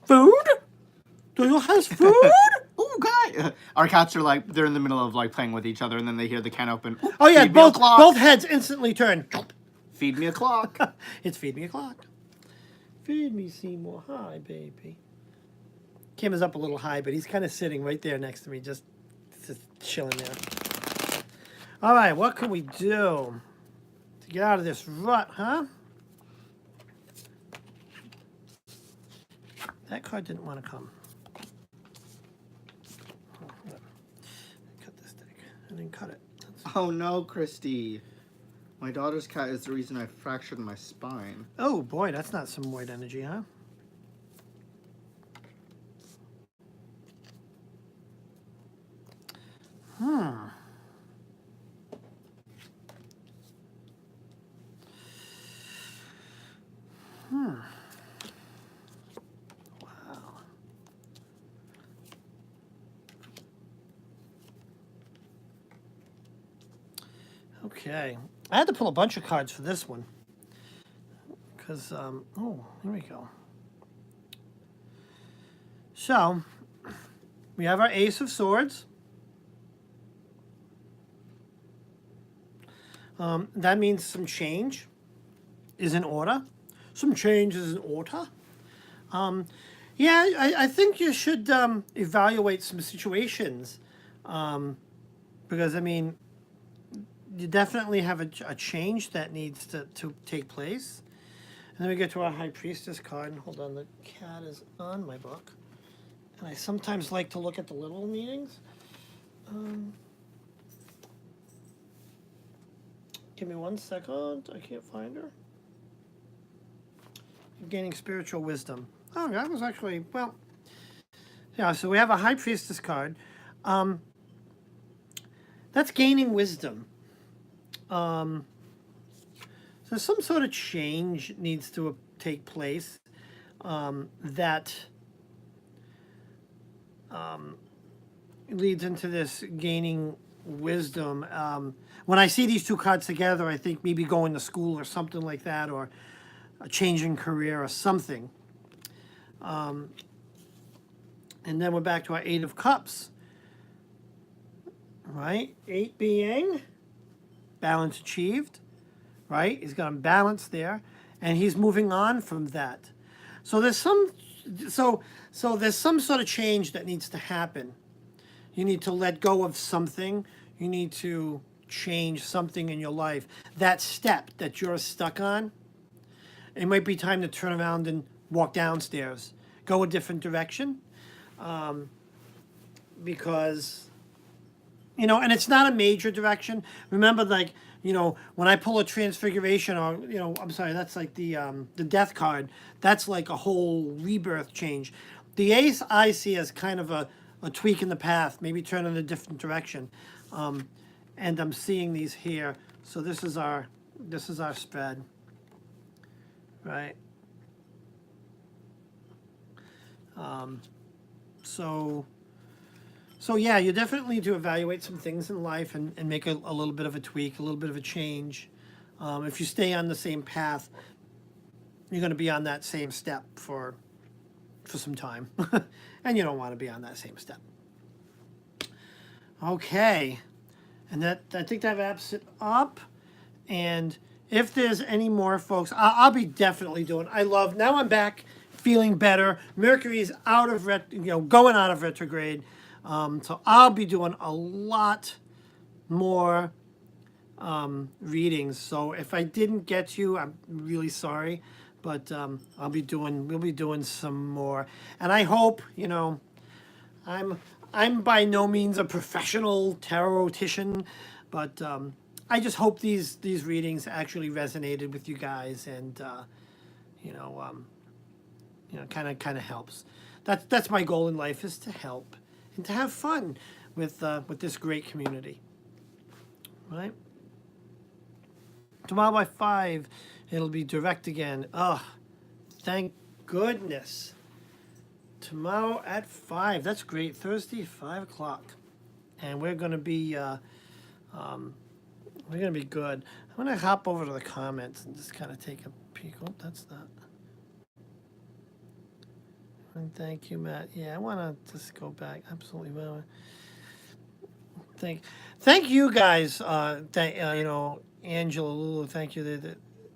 Food? Do you have food? Oh, guy. Our cats are like, they're in the middle of like playing with each other and then they hear the can open. Ooh, oh yeah, both heads instantly turn. Feed me a clock. It's feed me a clock. Feed me Seymour. Hi, baby. Kim is up a little high, but he's kind of sitting right there next to me, just chilling there. All right, what can we do to get out of this rut, huh? That card didn't want to come. Cut this thing. I didn't cut it. Oh no, Christy. My daughter's cat is the reason I fractured my spine. Oh boy, that's not some white energy, huh? Wow. Okay. I had to pull a bunch of cards for this one. Because, oh, here we go. So, we have our Ace of Swords. That means some change is in order. Some change is in order. Yeah, I think you should evaluate some situations. Because, I mean, you definitely have a change that needs to take place. And then we get to our High Priestess card. And hold on, the cat is on my book. And I sometimes like to look at the little meanings. Give me 1 second. I can't find her. gaining spiritual wisdom. Oh, that was actually, well, yeah, so we have a High Priestess card. That's gaining wisdom. So some sort of change needs to take place that leads into this gaining wisdom. When I see these two cards together, I think maybe going to school or something like that, or a changing career or something. And then we're back to our Eight of Cups. Right? 8 being balance achieved. Right? He's got a balance there. And he's moving on from that. So there's some there's some sort of change that needs to happen. You need to let go of something. You need to change something in your life. That step that you're stuck on, it might be time to turn around and walk downstairs. Go a different direction. Because, you know, and it's not a major direction. Remember, like, you know, when I pull a transfiguration, or, you know, I'm sorry, that's like the death card. That's like a whole rebirth change. The ace I see as kind of a tweak in the path, maybe turn in a different direction. And I'm seeing these here. So this is our spread, right? So yeah, you definitely need to evaluate some things in life and make a little bit of a tweak, a little bit of a change. If you stay on the same path, you're going to be on that same step for some time. And you don't want to be on that same step. Okay. And I think that wraps it up. And if there's any more folks, I'll be definitely doing. Now I'm back feeling better. Mercury's out of going out of retrograde. So I'll be doing a lot more readings. So if I didn't get you, I'm really sorry, but we'll be doing some more. And I hope, you know, I'm by no means a professional tarotician, but I just hope these readings actually resonated with you guys, and kind of helps. That's my goal in life, is to help and to have fun with this great community. Right? Tomorrow by 5, it'll be direct again. Oh, thank goodness. Tomorrow at 5. That's great. Thursday, 5 o'clock. And we're gonna be good. I'm gonna hop over to the comments and just kind of take a peek. Oh, that's not. And thank you, Matt. Yeah, I want to just go back. Absolutely. Well, thank you guys. Angela, Lulu. Thank you.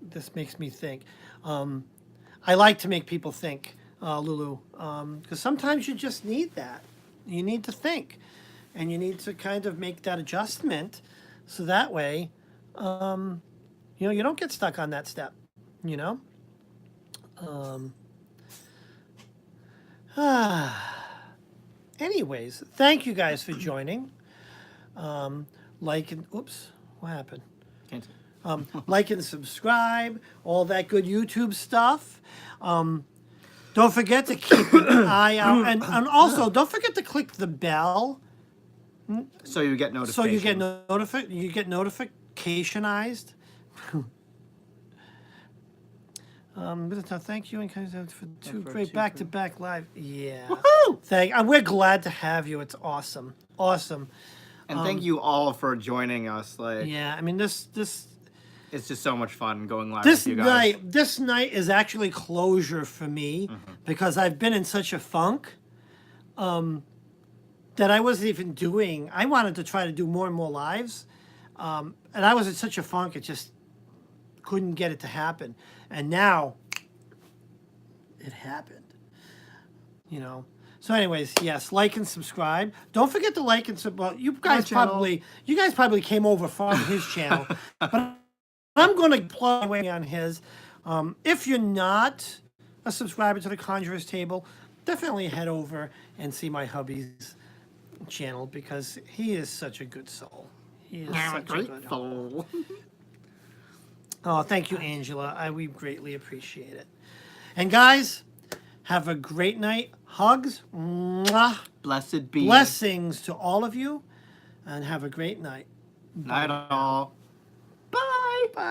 This makes me think. I like to make people think, Lulu, because sometimes you just need that. You need to think, and you need to kind of make that adjustment, so that way, you don't get stuck on that step. You know. Anyways, thank you guys for joining. Like and what happened? Like and subscribe, all that good YouTube stuff. Don't forget to keep an eye out, and also don't forget to click the bell. So you get notifications. So you get notificationized. Thank you and for two great back-to-back live. Yeah. Woohoo! We're glad to have you. It's awesome. And thank you all for joining us. Yeah, I mean this. It's just so much fun going live with you guys. This night is actually closure for me, because I've been in such a funk that I wasn't even doing. I wanted to try to do more and more lives, and I was in such a funk, it just couldn't get it to happen. And now it happened. So anyways, yes, like and subscribe. Don't forget to like and subscribe. Well, you guys probably came over from his channel, but I'm going to plug away on his. If you're not a subscriber to the Conjurer's Table, definitely head over and see my hubby's channel, because he is such a good soul. He is such a good soul. Oh, thank you, Angela. We greatly appreciate it. And guys, have a great night. Hugs. Mwah. Blessed be. Blessings to all of you. And have a great night. Night all.